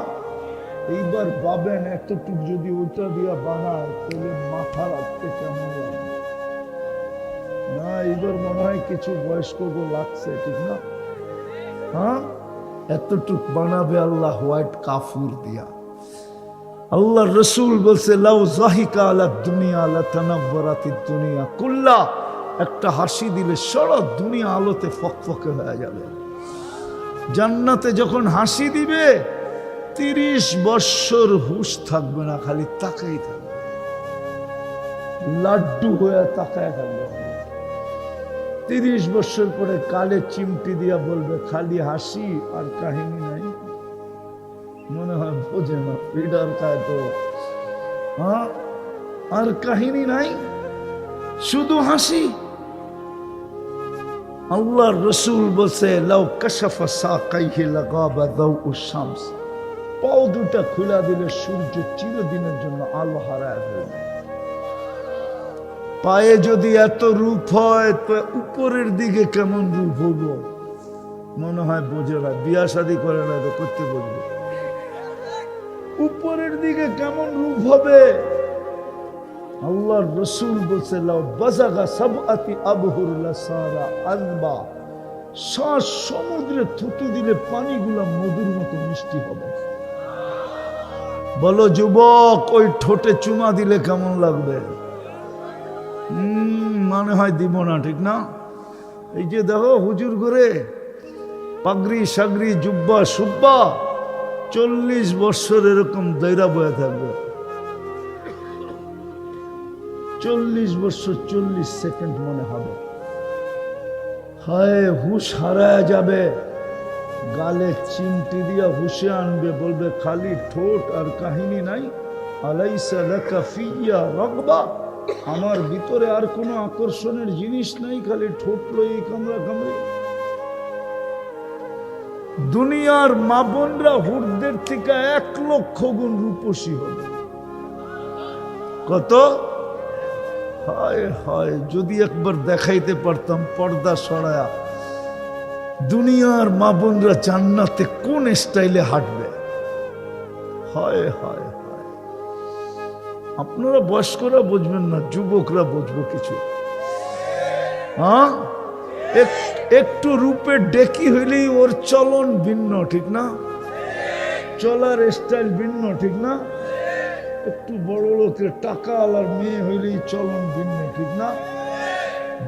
এইবার ভাবেন এতটুকু যদি ওইটা দিয়া বানায় তাহলে মাথা রাখতে কেমন লাগে না? এইবার মনে হয় কিছু বয়স্ক লাগছে, ঠিক না? হ্যাঁ, এতটুক বানাবে আল্লাহ হোয়াইট কাফুর দিয়া। আল্লাহ রসুল বলছে, লাউ যাহিকা আলা দুনিয়া লাতানাওয়ারাতিদ দুনিয়া কুল্লা, একটা হাসি দিলে সারা দুনিয়া আলোতে ফকফকে হয়ে যাবে। জান্নাতে যখন হাসি দিবে 30 বৎসর হুঁশ থাকবে না, খালি তাকাই থাকবে, লাড্ডু হয়ে তাকায় থাকবে। 30 বৎসর পরে কালে চিমটি দিয়া বলবে, খালি হাসি আর কাহিনী নাই। মনে হয় বোঝে না, পিডার খায় তো, হ্যাঁ, আর কাহিনী নাই, শুধু হাসি। আল্লাহর রসুল বলছে, লাউ কাশাফা সাকাইহি লাগাবা দাউ শামস, পাও দুটা খুলা দিলে সূর্য চিরদিনের জন্য আলো হারায় ফেলবে। পায়ে যদি এত রূপ হয় তো উপরের দিকে কেমন রূপ হবো? মনে হয় বোঝে না, বিয়া শাদী করে না তো করতে বলবে। উপরের দিকে কেমন রূপ হবে? আল্লাহর রসুল বলছে, লাউ বাযাগা সাবআতি আবহুর লাসারা আযবা, 7 সমুদ্রে থুতু দিলে পানিগুলা মধুর মতো মিষ্টি হবে। বলো যুবক, ওই ঠোঁটে চুমা দিলে কেমন লাগবে? মনে হয় দিব না, ঠিক না? এই যে দেখো হুজুর করে পাগড়ি সাগরি জুব্বা সুব্বা, 40 বৎসর এরকম দৈরা বয়ে থাকবে। 40 বৎসর 40 সেকেন্ড মনে হবে। হায়, হুশ হারায় যাবে। গালে চিমটি দিয়া হুশে আনবে, বলবে খালি ঠোঁট আর কাহিনী নাই। আলাইসা লাকা ফিয়া রাগবা, আমার ভিতরে আর কোনো আকর্ষণের জিনিস নাই, খালি ঠোঁট লই কামড়া কামড়ি। দুনিয়ার মা বোনরা হুরদের থেকে 1,00,000 গুণ রূপসী হবে। কত? হায় হায়, যদি একবার দেখাইতে পারতাম পর্দা সরায়া দুনিয়ার মা বোনরা জান্নাতে কোন স্টাইলে হাঁটবে। হায় হায় হায়, আপনারা বয়স্করা বুঝবেন না, যুবকরা বুঝবো কিছু। হ্যাঁ, একটু রূপে ডেকি হইলেই ওর চলন ভিন্ন, ঠিক না? চলার স্টাইল ভিন্ন, ঠিক না? একটু বড় লোকের টাকা আলার মেয়ে হইলেই চলন ভিন্ন, ঠিক না?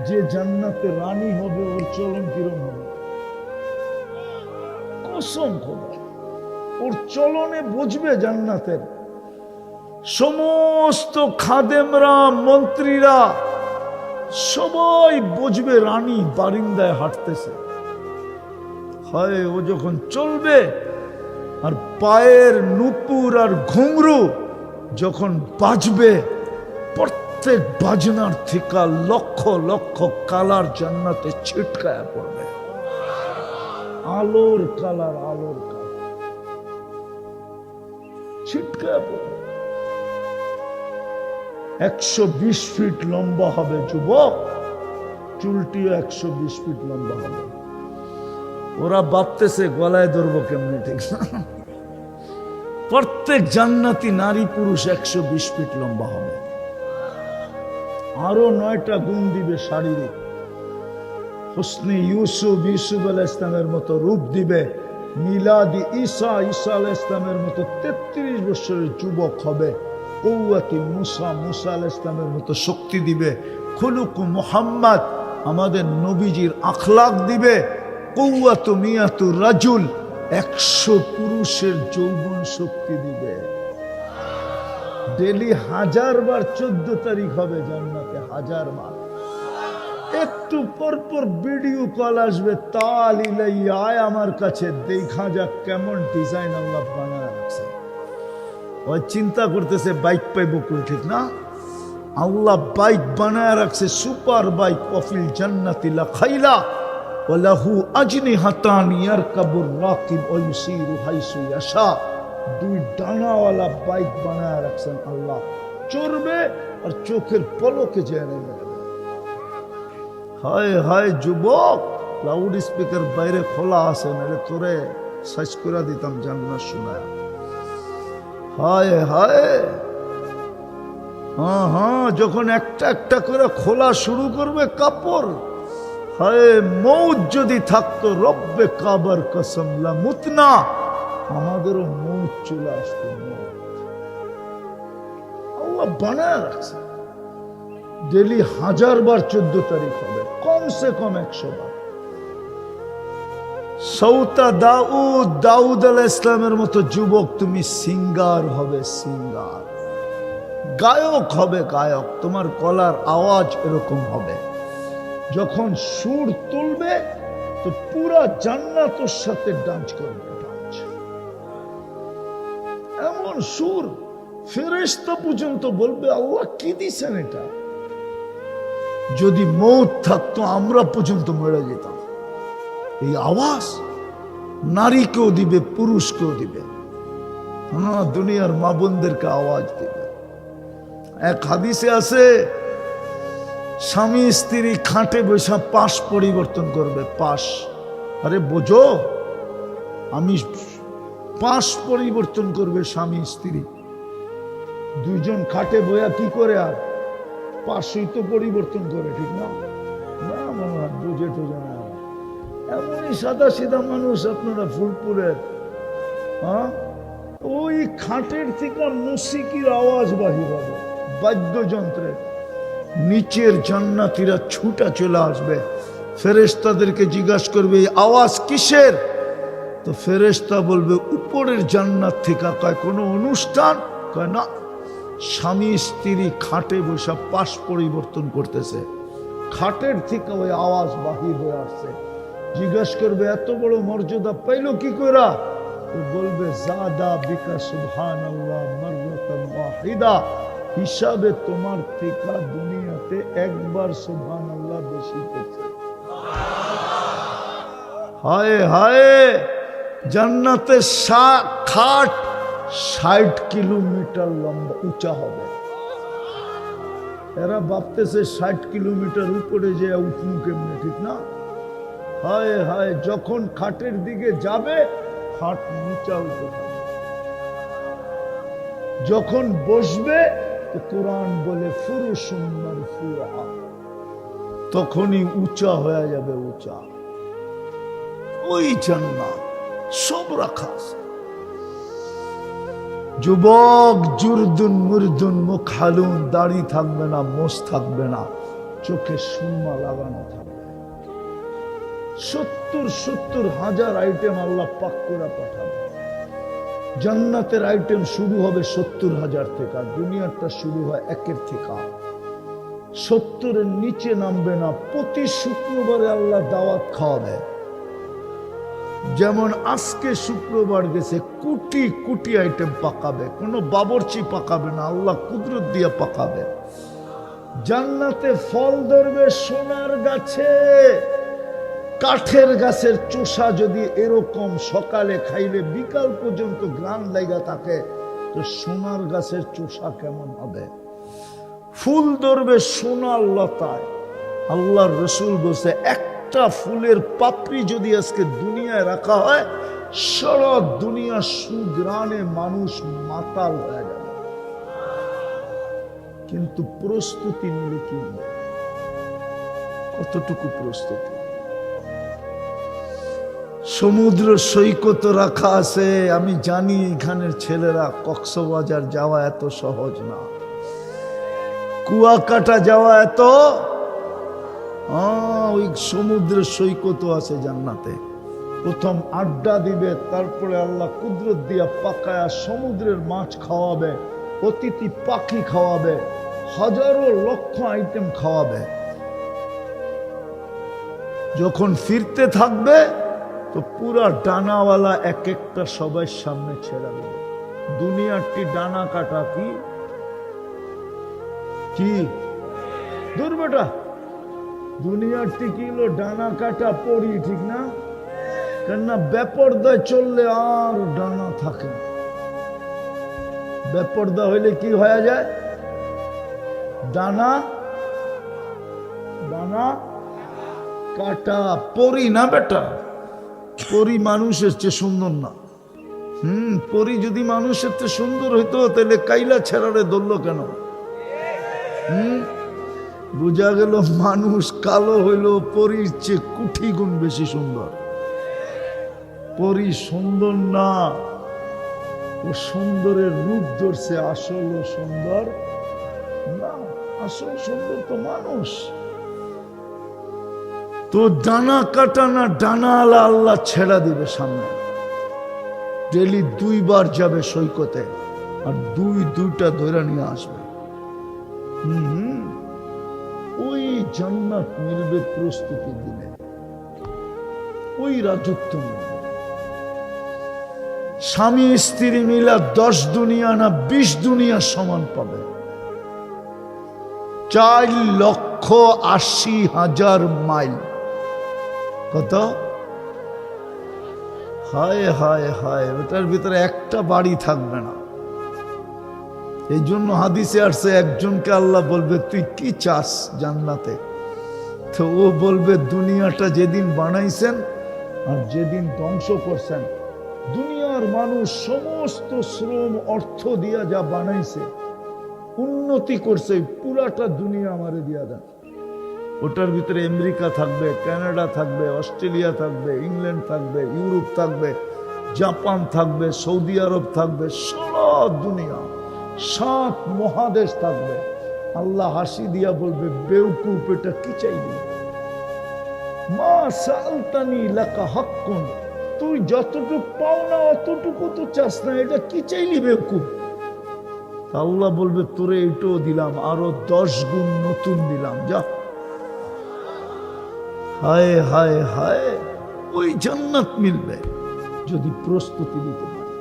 যে জান্নাতে রানী হবে ওর চলন কিরম হবে? কসম খোদা, ওর চলনে বুঝবে জান্নাতের সমস্ত খাদেমরা, মন্ত্রীরা সবাই বুঝবে রানী বারিন্দায় হাঁটতেছে। হয় ও যখন চলবে আর পায়ের নুপুর আর ঘুংরু যখন বাজবে, প্রত্যেক বাজনার থেকে লক্ষ লক্ষ কালার জান্নাতে ছিটকায়া পড়বে। আলোর কালার, আলোর কালার ছিটকায়া পড়বে। 120 ফিট লম্বা হবে যুবক, চুলটিও 120 ফিট লম্বা হবে। ওরা ভাবতেছে গলায় ধরবো কেমনি, ঠিক না? প্রত্যেক জান্নাতি নারী পুরুষ 120 ফিট লম্বা হবে। আরো 9টা গুণ দিবে শারীরিক। হুসনে ইউসুফ আলাইহিস সালামের মতো রূপ দিবে। মিলাদি ঈসা আলাইহিস সালামের মতো 33 বছরের যুবক হবে। কওয়াতি মুসা আলাইহিস সালামের মতো শক্তি দিবে। খুলুক মুহাম্মদ, আমাদের নবীজির আখলাক দিবে। কওয়াতু মিয়াতু রাজুল, 100 পুরুষের যৌবন শক্তি দিবে। ডেলি 1000 বার 14 তারিখ হবে জান্নাতে, 1000 বার। একটু পর পর ভিডিও কল আসবে, তাল ইলাইয়া আয় আমার কাছে, দেখা যাক কেমন ডিজাইন আল্লাহ বানায় রাখছে। ওই চিন্তা করতেছে বাইক পাইব কই, ঠিক না? আল্লাহ বাইক বানায় রাখছে, সুপার বাইক। ওয়াফিল জান্নাতি লাখাইলা ওয়া লাহু আজনিহাতান ইয়ারকাবুর রাকিব ওয়া ইউসিরু হাইসু ইয়াশা। 2 ডানাওয়ালা বাইক বানায় রাখছেন আল্লাহ, চড়বে আর চোখের পলকে যেয়ে নেমে যাবে। হায় হায় যুবক, লাউড স্পিকার বাইরে খোলা আছে, নাহলে তোরে সাইজ করে দিতাম জান্নাত শোনায়। হায় হায়, হ্যাঁ হ্যাঁ, যখন একটা একটা করে খোলা শুরু করবে কাপড়, হায় মৌত যদি থাকতো, রব্বে কাবার কসম লা মুতনা, আমাদেরও মৌত চলে আসতো। আল্লাহ বানায় রাখছে। ডেলি 1000 বার 14 তারিখ হবে, কমসে কম 100 বার। সৌতা দাউদ আলাইহিস সালামের মতো যুবক তুমি সিঙ্গার হবে, সিঙ্গার। গায়ক হবে, গায়ক। তোমার গলার আওয়াজ এরকম হবে, যখন সুর তুলবে তো পুরা জান্নাত ওর সাথে ডান্স করবে, ডান্স। এমন সুর ফেরেশতা পর্যন্ত বলবে আল্লাহ কি দিছেন এটা। যদি মৌত থাকতো আমরা পর্যন্ত মরে যেতাম। এই আওয়াজ নারীকেও দিবে, পুরুষকেও দিবে। হ্যাঁ, দুনিয়ার মা বোনদেরকে আওয়াজ দিবে। এক হাদিসে আছে, স্বামী স্ত্রী খাটে বসে পাশ পরিবর্তন করবে। পাশ, আরে বোঝো, আমি পাশ পরিবর্তন করবে স্বামী স্ত্রী। 2 জন খাটে বয়া কি করে আর পাশই তো পরিবর্তন করে, ঠিক না? না মনে হয় বুঝে টুঝে না। এমনই সাদা সিধা মানুষ আপনারা ফুলপুরের। হ্যাঁ, ওই খাটের থেকে মুসিকির আওয়াজ বাহির হবে, বাদ্যযন্ত্রের। নিচের জান্নাতীরা ছুটা চলে আসবে, ফেরেশতাদেরকে জিজ্ঞাসা করবে এই আওয়াজ কিসের? তো ফেরেশতা বলবে উপরের জান্নাত থেকে। কয় কোনো অনুষ্ঠান? কয় না, স্বামী স্ত্রী খাটে বসে পাশ পরিবর্তন করতেছে, খাটের থেকে ওই আওয়াজ বাহির হয়ে আসছে। জিজ্ঞাসা করবে এত বড় মর্যাদা পাইল কি কইরা? বলবে জাদা বিকা সুবহানাল্লাহ মাররাতান ওয়াহিদা, হিসাবে তোমার থেকে দুনিয়াতে একবার সুবহানাল্লাহ বেশি করছে। হায় হায়, জান্নাতে খাট 60 কিলোমিটার লম্বা উঁচা হবে। এরা ভাবতেছে 60 কিলোমিটার উপরে যে উঠমু কেমনে, ঠিক না? হায় হায়, যখন খাটের দিকে যাবে খাট নিচা উঠে যাবে। যখন বসবে তো কোরআন বলে ফুরুশুন মারফুআ, তখনই উঁচা হয়ে যাবে। উঁচা ওই জান্নাত সব রাখা আছে। যুবক জুরদুন মুরদুন মুখ হালুন, দাড়ি থাকবে না, মোষ থাকবে না, চোখে সুরমা লাগানো থাকবে। 70 হাজার আইটেম আল্লাহ পাক করে পাঠাবে। জান্নাতের আইটেম শুরু হবে 70,000 থেকে, দুনিয়াটা শুরু হয় 1 থেকে। 70-এর নিচে নামবে না। প্রতি শুক্রবারে আল্লাহ দাওয়াত খাওয়াবে। যেমন আজকে শুক্রবার গেছে, কোটি কোটি আইটেম পাকাবে, কোনো বাবরচি পাকাবে না, আল্লাহ কুদরত দিয়ে পাকাবে। জান্নাতে ফল ধরবে সোনার গাছে। কাঠের গাছের চোষা যদি এরকম সকালে খাইলে বিকাল পর্যন্ত গ্রান লাগা থাকে, তো সোনার গাছের চোষা কেমন হবে? ফুল ধরবে সোনার লতায়। আল্লাহর রসুল বলছে, একটা ফুলের পাপড়ি যদি আজকে দুনিয়ায় রাখা হয়, সারা দুনিয়া সুগ্রানে মানুষ মাতাল হয়ে যাবে। কিন্তু প্রস্তুতি নিলে কি হবে? কতটুকু প্রস্তুতি? সমুদ্র সৈকত রাখা আছে। আমি জানি এখানের ছেলেরা কক্সবাজার যাওয়া এত সহজ না, কুয়াকাটা যাওয়া এত। ওই সমুদ্রের সৈকত আছে জান্নাতে। প্রথম আড্ডা দিবে, তারপরে আল্লাহ কুদরত দিয়া পাকায়া সমুদ্রের মাছ খাওয়াবে, অতিথি পাখি খাওয়াবে, হাজারো লক্ষ আইটেম খাওয়াবে। যখন ফিরতে থাকবে তো পুরা ডানাওয়ালা এক একটা সবাই সামনে ছেড়া দেবে। দুনিয়ারটি ডানা কাটা কি কি দূর বেটা, দুনিয়ারটি কি হলো ডানা কাটা পড়ি, ঠিক না? কেননা বেপরদায় চললে আর ডানা থাকে না। বেপরদা হইলে কি হয়ে যায়? ডানা ডানা কাটা। পরি না বেটা, পরি মানুষের চেয়ে সুন্দর না। পরি যদি মানুষের চেয়ে সুন্দর হইতো তাহলে কাইলা ছেড়ারে ধরলো কেন? বুঝা গেল মানুষ কালো হইল, পরির চেয়ে কোটি গুণ বেশি সুন্দর। পরি সুন্দর না, ও সুন্দরের রূপ ধরছে, আসল সুন্দর না। আসল সুন্দর তো মানুষ। তো ডানা কাটা না, ডানা আলা আল্লাহ ছেড়া দিবে সামনে। ডেলি 2 বার যাবে সৈকতে, আর দুইটা ধরে নিয়ে আসবে। ওই জান্নাত মিলবে প্রস্তুতি দিলে, ওই রাজত্ব মিলবে। স্বামী স্ত্রী মিলা 10 দুনিয়া না 20 দুনিয়া সমান পাবে। 4,80,000 মাইল। কত? হায় হায় হায়, ওটার ভিতরে একটা বাড়ি থাকবে না। এই জন্য হাদিসে আসছে, একজনকে আল্লাহ বলবে, তুই কি চাস জান্নাতে? তো ও বলবে, দুনিয়াটা যেদিন বানাইছেন আর যেদিন ধ্বংস করছেন, দুনিয়ার মানুষ সমস্ত শ্রম অর্থ দিয়া যা বানাইছে, উন্নতি করছে, পুরাটা দুনিয়া আমারে দিয়া দেন। ওটার ভিতরে আমেরিকা থাকবে, কানাডা থাকবে, অস্ট্রেলিয়া থাকবে, ইংল্যান্ড থাকবে, ইউরোপ থাকবে, জাপান থাকবে, সৌদি আরব থাকবে, সারা দুনিয়া 7 মহাদেশ থাকবে। আল্লাহ হাসি দিয়া বলবে, বেউকুফ, এটা কি চাইবি? মা সালতানি লাকা হাক্কুন, তুই যতটুকু পাও না অতটুকু তো চাস না, এটা কি চাইলি বেউকুফ? আল্লাহ বলবে, তোরে এটাও দিলাম, আরো 10 গুণ নতুন দিলাম, যা। হায় হায় হায়, ওই জান্নাত মিলবে যদি প্রস্তুতি নিতে পারে।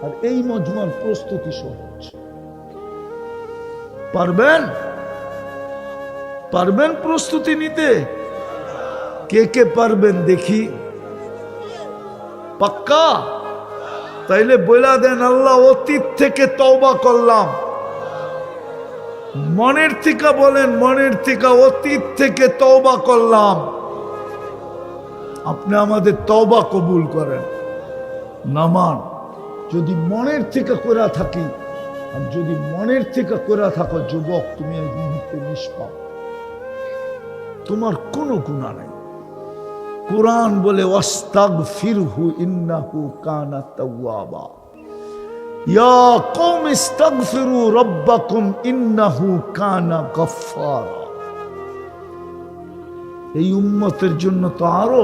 আর এই মজমার প্রস্তুতি সহজ। পারবেন? পারবেন প্রস্তুতি নিতে? কে কে পারবেন দেখি? পাক্কা? তাইলে বলে দেন, আল্লাহ অতীত থেকে তওবা করলাম। মনের থেকে বলেন, মনের থেকে, অতীত থেকে তওবা করলাম। আপনি আমাদের তওবা কবুল করেন। নামান যদি মনের থেকে করে থাকি, আর যদি মনের থেকে করে থাকো যুবক, তুমি এই মুহূর্তে নিষ্পাপ, তোমার কোনো গুনাহ নাই। কুরআন বলে ওয়াস্তাগফিরহু ইন্নাহু কানা তাওয়াবা। ইয়া কওম ইস্তাগফিরু রাব্বাকুম ইন্নাহু কানা গফফারা। এই উম্মতের জন্য তো আরো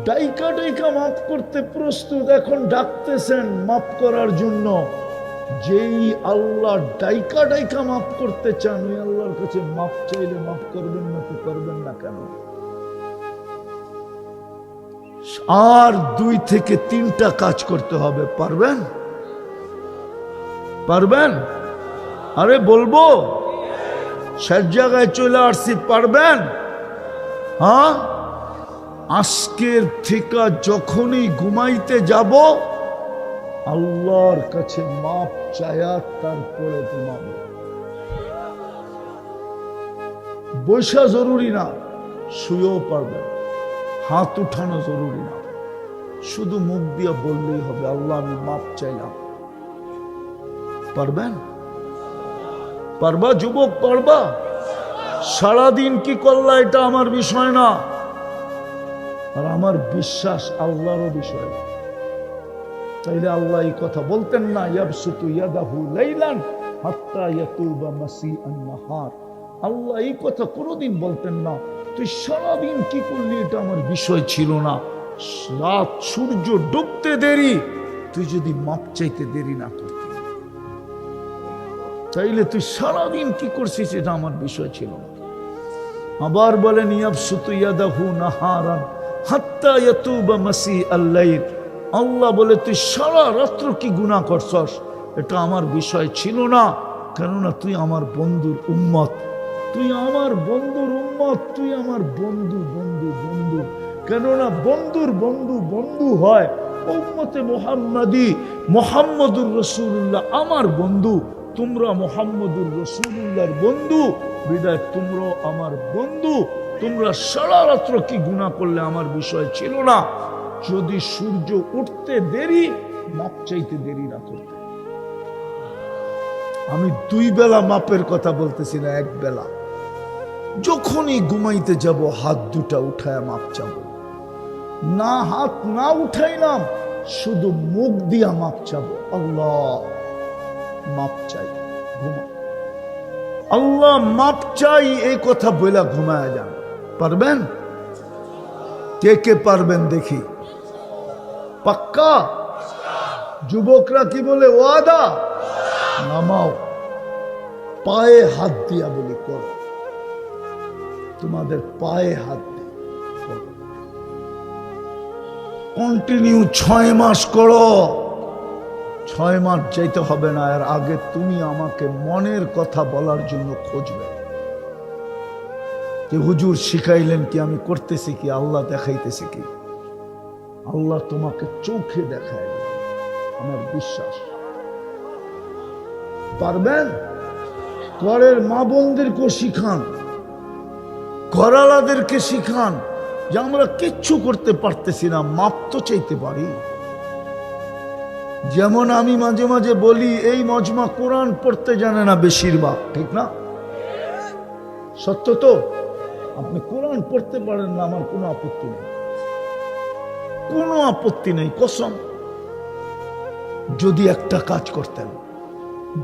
ডাইকা ডাইকা মাফ করতে প্রস্তুত। এখন ডাকতেছেন মাফ করার জন্য। যেই আল্লাহ ডাইকা ডাইকা মাফ করতে চান, ওই আল্লাহর কাছে মাফ চাইলে মাফ করবেন না তো করবেন না কেন? আর 2 থেকে 3টা কাজ করতে হবে। পারবেন? পারবেন? আরে বলবো, শেষ জায়গায় চলে আসছি। পারবেন? হ্যাঁ, আজকের থেকে যখনই ঘুমাইতে যাব, আল্লাহর কাছে মাপ চায়া তারপরে ঘুমাবো। বৈশা জরুরি না, শুয়েও পারবেন। হাত উঠানো জরুরি না, শুধু মুখ দিয়ে বললেই হবে, আল্লাহ আমি মাপ চাইলাম। পারবেন? পারবা যুবক? পারবা? সারাদিন কি করলা এটা আমার বিষয় না, আর আমার বিশ্বাস আল্লাহরও বিষয়। তাইলে আল্লাহ এই কথা বলতেন না, ইয়াবসুতু ইয়াদাহু লাইলান হাত্তা ইয়াতুবা মাসিআন নাহার। আল্লাহ এই কথা কোনোদিন বলতেন না, তুই সারাদিন কি করলি এটা আমার বিষয় ছিল না। রাত সূর্য ডুবতে দেরি, তুই যদি মাপ চাইতে দেরি না করতি, তাইলে তুই সারাদিন কি করছিস এটা আমার বিষয় ছিল না। আবার বলেন ইয়াবসুতু ইয়াদাহু নাহারান হাত্তা ইয়াতুবা মাসিআল লাইল। আল্লাহ বলে তুই সারা রাত্র কি গুনাহ করছস এটা আমার বিষয় ছিল না, কেননা তুই আমার বন্ধুর উম্মত। তুই আমার বন্ধুর উম্মত, তুই আমার বন্ধু বন্ধু বন্ধু। কেননা বন্ধুর বন্ধু বন্ধু হয়। উম্মতে মুহাম্মাদি মুহাম্মদুর রাসূলুল্লাহ আমার বন্ধু, তোমরা মুহাম্মদুর রাসূলুল্লাহর বন্ধু, বিদায় তোমরাও আমার বন্ধু। তোমরা সারা রাত্র কি গুনাহ করলে আমার বিষয় ছিল না। যদি সূর্য উঠতে দেরি, মাপ চাইতে দেরি না করতে। আমি 2 বেলা মাপের কথা বলতেছি না, 1 বেলা। যখনই ঘুমাইতে যাব হাত 2টা উঠায় মাপ চাব না, হাত না উঠাইলাম, শুধু মুখ দিয়া মাপ চাব। আল্লাহ মাপ চাই, ঘুমা। আল্লাহ মাপ চাই এই কথা বলে ঘুমায় যান। পারবেন? কে কে পারবেন দেখি? পাক্কা? যুবকরা কি বলে? ওয়াদা। নামাও, পায়ে হাত দিয়া বলি করো। তোমাদের পায়ে হাত দিয়ে কন্টিনিউ 6 মাস করো। 6 মাস যাইতে হবে না, এর আগে তুমি আমাকে মনের কথা বলার জন্য খুঁজবে যে হুজুর শিখাইলেন কি, আমি করতেছি কি, আল্লাহ দেখাইতেছি কি। আল্লাহ তোমাকে চোখে দেখায়, আমার বিশ্বাস। পারবেন? ঘরের মা বোনদেরকে শিখান, ঘরালাদেরকে শিখান যে আমরা কিচ্ছু করতে পারতেছি না, মাপ তো চাইতে পারি। যেমন আমি মাঝে মাঝে বলি, এই মজমা কোরআন পড়তে জানে না বেশিরভাগ, ঠিক না? সত্য তো? আপনি কোরআন পড়তে পারেন না, আমার কোনো আপত্তি নেই, কোনো আপত্তি নেই, কসম। যদি একটা কাজ করতেন,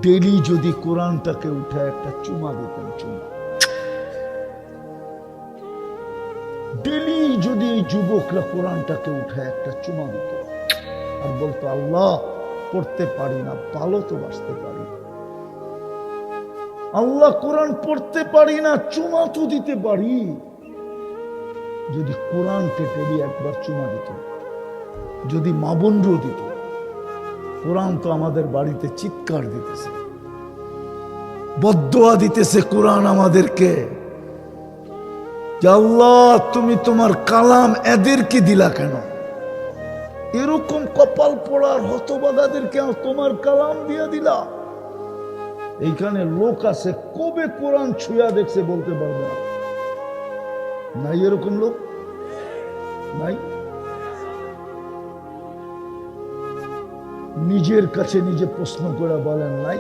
ডেলি যদি কোরআনটাকে উঠে একটা চুমা দিতেন, চুমা। ডেলি যদি এই যুবকরা কোরআনটাকে উঠে একটা চুমা দিত আর বলতো, আল্লাহ পড়তে পারি না, ভালো তো বাঁচতে পারি। আল্লাহ কোরআন পড়তে পারি না, চুমা তো দিতে পারি। যদি কোরআনকে ডেলি একবার চুমা দিত, যদি মা বোনরাও দিত। কোরআন তো আমাদের বাড়িতে চিৎকার দিতেছে, বদদুয়া দিতেছে কোরআন আমাদেরকে যে আল্লাহ তুমি তোমার কালাম এদেরকে দিলা কেন? এরকম কপাল পোড়ার হতবাগাদেরকে তোমার কালাম দিয়া দিলা। এইখানে লোক আছে কবে কোরআন ছুঁয়া দেখছে বলতে পারবে না। নাই এরকম লোক? নাই? নিজের কাছে নিজে প্রশ্ন করে বলেন নাই?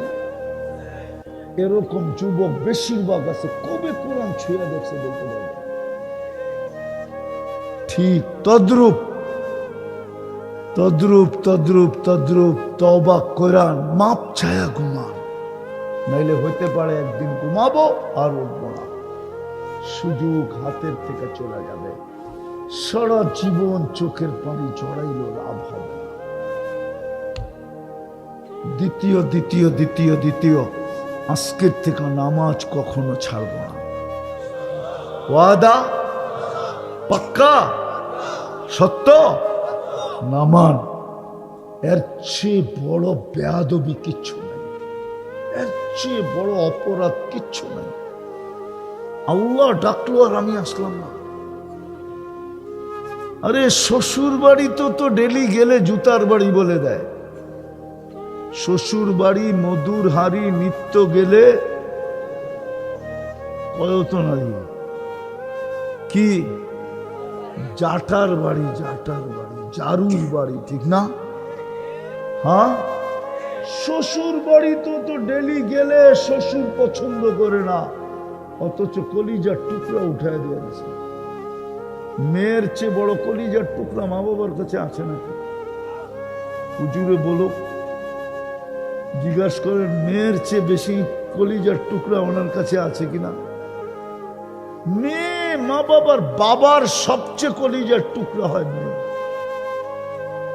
এরকম যুবক বেশিরভাগ আছে কবে কোরআন ছুঁয়া দেখছে বলতে পারবে না। ঠিক তদ্রূপ তদ্রূপ তদ্রূপ তদ্রূপ তওবা কোরআন মাপ ছায়া ঘুমান, নাইলে হইতে পারে একদিন ঘুমাবো আর উঠবো না, সুযোগ হাতের থেকে চলে যাবে, সারা জীবন চোখের পানি জড়াইলো লাভ হবে না। দ্বিতীয় দ্বিতীয় দ্বিতীয় দ্বিতীয় আজকের থেকে নামাজ কখনো ছাড়বো না। ওয়াদা? পাক্কা? সত্য? নামান। এর চেয়ে বড় বেয়াদবি কিচ্ছু নাই, এর চেয়ে বড় অপরাধ কিচ্ছু নাই। আল্লাহ ডাকলো আর আমি আসলাম না। আরে শ্বশুর বাড়ি তো ডেলি গেলে জুতার বাড়ি বলে দেয়। শ্বশুর বাড়ি মধুর হাড়ি নিত্য গেলে কয়ত না কি জাটার বাড়ি, জাটার বাড়ি, জারুর বাড়ি, ঠিক না? হ্যাঁ, শ্বশুর বাড়ি তো ডেলি গেলে শ্বশুর পছন্দ করে না, অথচ কলিজার টুকরা উঠায় দিয়ে গেছে। মেয়ের চেয়ে বড় কলিজার টুকরা মা বাবার কাছে আছে নাকি? হুজুরে বলো, জিজ্ঞাসা করেন মেয়ের চেয়ে বেশি কলিজার টুকরা ওনার কাছে আছে কিনা? মেয়ে মা বাবার সবচেয়ে কলিজার টুকরা হয় মেয়ে।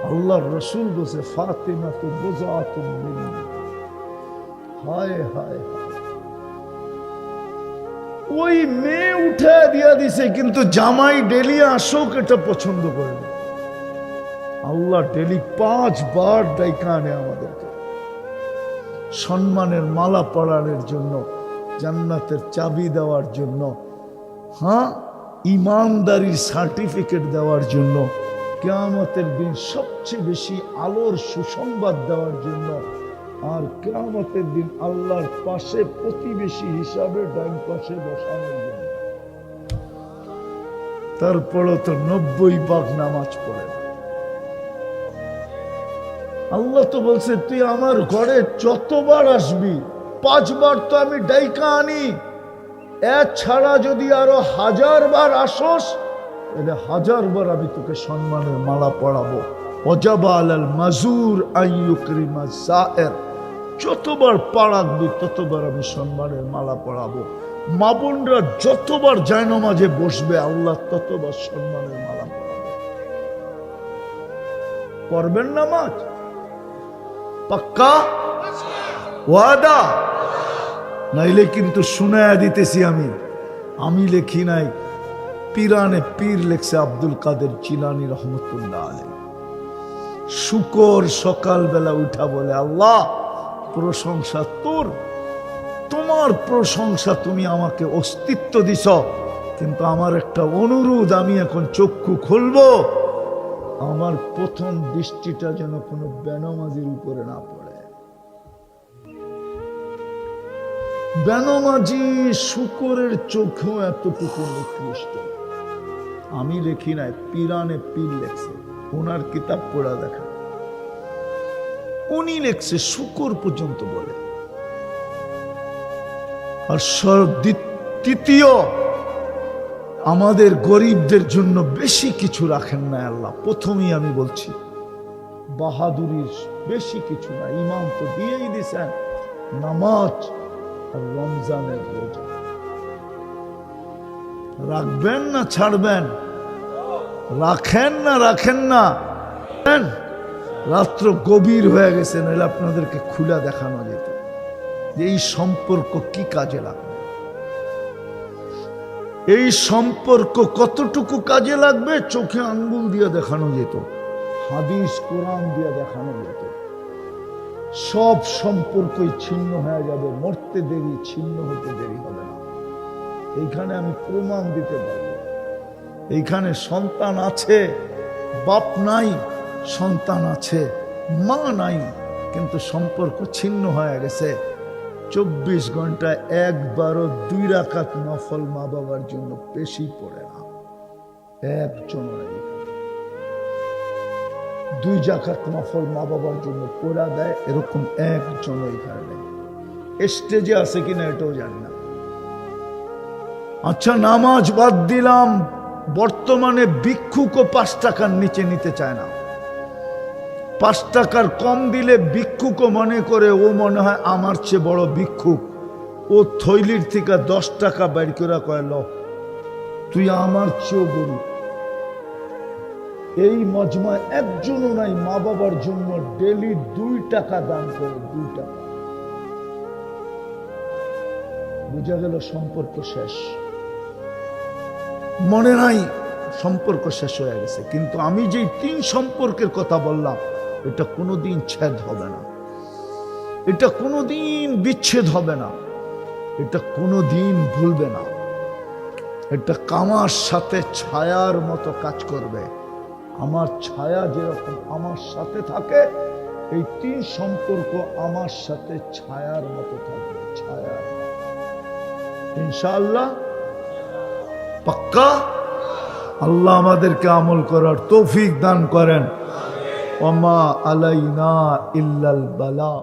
আল্লাহর রসুল বসে ফাতেমা তো বোঝাতুন মিন্নি। হায় হায় হায়, ওই মেয়ে উঠে দিয়া দিছে, কিন্তু জামাই ডেলি আসুক এটা পছন্দ করে না। আল্লাহ ডেলি 5 বার ডাইকা আনে আমাদেরকে সম্মানের মালা পরানোর জন্য, জান্নাতের চাবি দেওয়ার জন্য, হ্যাঁ ইমানদারির সার্টিফিকেট দেওয়ার জন্য, কিয়ামতের দিন সবচেয়ে বেশি আলোর সুসংবাদ দেওয়ার জন্য, আর কিয়ামতের দিন আল্লাহর পাশে প্রতিবেশী হিসাবে ডান পাশে বসানোর জন্য। তারপরও তো 90 ভাগ নামাজ পড়ে না। আল্লাহ তো বলছে তুই আমার ঘরে যতবার আসবি 5 বার তো আমি ডাইকা আনি, এছাড়া যদি আরো 1000 বার আসস তাহলে 1000 বার আমি তোকে সম্মানের মালা পরাবো। ওয়াজাবা আলাল মাজুর আইয়ুকরিমা যায়ের, যতবার পা রাখবি ততবার আমি সম্মানের মালা পরাবো। মা বোনরা যতবার জায়নামাজে বসবে আল্লাহ ততবার সম্মানের মালা পরাবে। পড়বেন নামাজ? পাক্কা? ওয়াদা? নাইলে কিন্তু শুনায়া দিতেছি আমি লেখি নাই, পিরানে পীর লেখছে আব্দুল কাদের জিলানী রহমতুল্লাহ আলাইহি। শুকর সকালবেলা উঠা বলে আল্লাহ প্রশংসা তোর, তোমার প্রশংসা, তুমি আমাকে অস্তিত্ব দিছ, কিন্তু আমার একটা অনুরোধ, আমি এখন চক্ষু খুলবো, আমার প্রথম দৃষ্টিটা যেন কোনো বেনামাজির উপরে না পড়ে। বেনামাজি শুকরের চোখেও এতটুকু নিকৃষ্ট। আমি লেখি নাই, পিরানে পীর লেখছে, ওনার কিতাব পড়া দেখা, উনি লেখছে শুকর পর্যন্ত বলে। আর তৃতীয়, আমাদের গরিবদের জন্য বেশি কিছু রাখেন না আল্লাহ। প্রথমেই আমি বলছি বাহাদুরির বেশি কিছু না, ইমাম তো দিয়েই দিছেন, নামাজ আর রমজানের রোজা। রাখবেন না ছাড়বেন? রাখেন না রাখেন না? রাত্র গভীর হয়ে গেছে, নাহলে আপনাদেরকে খুলে দেখানো যেত যে এই সম্পর্ক কি কাজে লাগবে, এই সম্পর্ক কতটুকু কাজে লাগবে চোখে আঙ্গুল দিয়ে দেখানো যেত, হাদিস কোরআন দিয়ে দেখানো যেত। সব সম্পর্কই ছিন্ন হয়ে যাবে, মরতে দেরি, ছিন্ন হতে দেরি হবে না। এইখানে আমি প্রমাণ দিতে পারবো। এইখানে সন্তান আছে, বাপ নাই, সন্তান আছে, মা নাই, কিন্তু সম্পর্ক ছিন্ন হয়ে গেছে। 24 ঘন্টা একবারও 2 রাকাত নফল মা বাবার জন্য বেশি পড়ে না, একজন নাই। 2 রাকাত নফল মা বাবার জন্য পড়া দেয় এরকম একজন এখানে নেই। স্টেজে আছে কিনা এটাও জানি না। আচ্ছা, নামাজ বাদ দিলাম, বর্তমানে ভিক্ষুকও 5 টাকার নিচে নিতে চায় না। 5 টাকার কম দিলে ভিক্ষুকও মনে করে ও মনে হয় আমার চেয়ে বড় ভিক্ষুক। ও থৈলির থেকে 10 টাকা বের করে কয়, ল তুই আমার চেয়েও গরিব। এই মজমায় একজনও নাই মা বাবার জন্য ডেলি 2 টাকা দান করে, 2 টাকা। বুঝা গেল সম্পর্ক শেষ, মনে নাই সম্পর্ক শেষ হয়ে গেছে। কিন্তু আমি যেই 3 সম্পর্কের কথা বললাম, এটা কোনোদিন ছেদ হবে না, এটা কোনোদিন বিচ্ছেদ হবে না, এটা কোনোদিন ভুলবে না। এটা কামার সাথে ছায়ার মতো কাজ করবে। আমার ছায়া যেরকম আমার সাথে থাকে, এই 3 সম্পর্ক আমার সাথে ছায়ার মতো থাকবে, ছায়া। ইনশাআল্লাহ, পাক্কা। আল্লাহ আমাদেরকে আমল করার তৌফিক দান করেন। ওমা আলাইনা ইল্লাল বালা।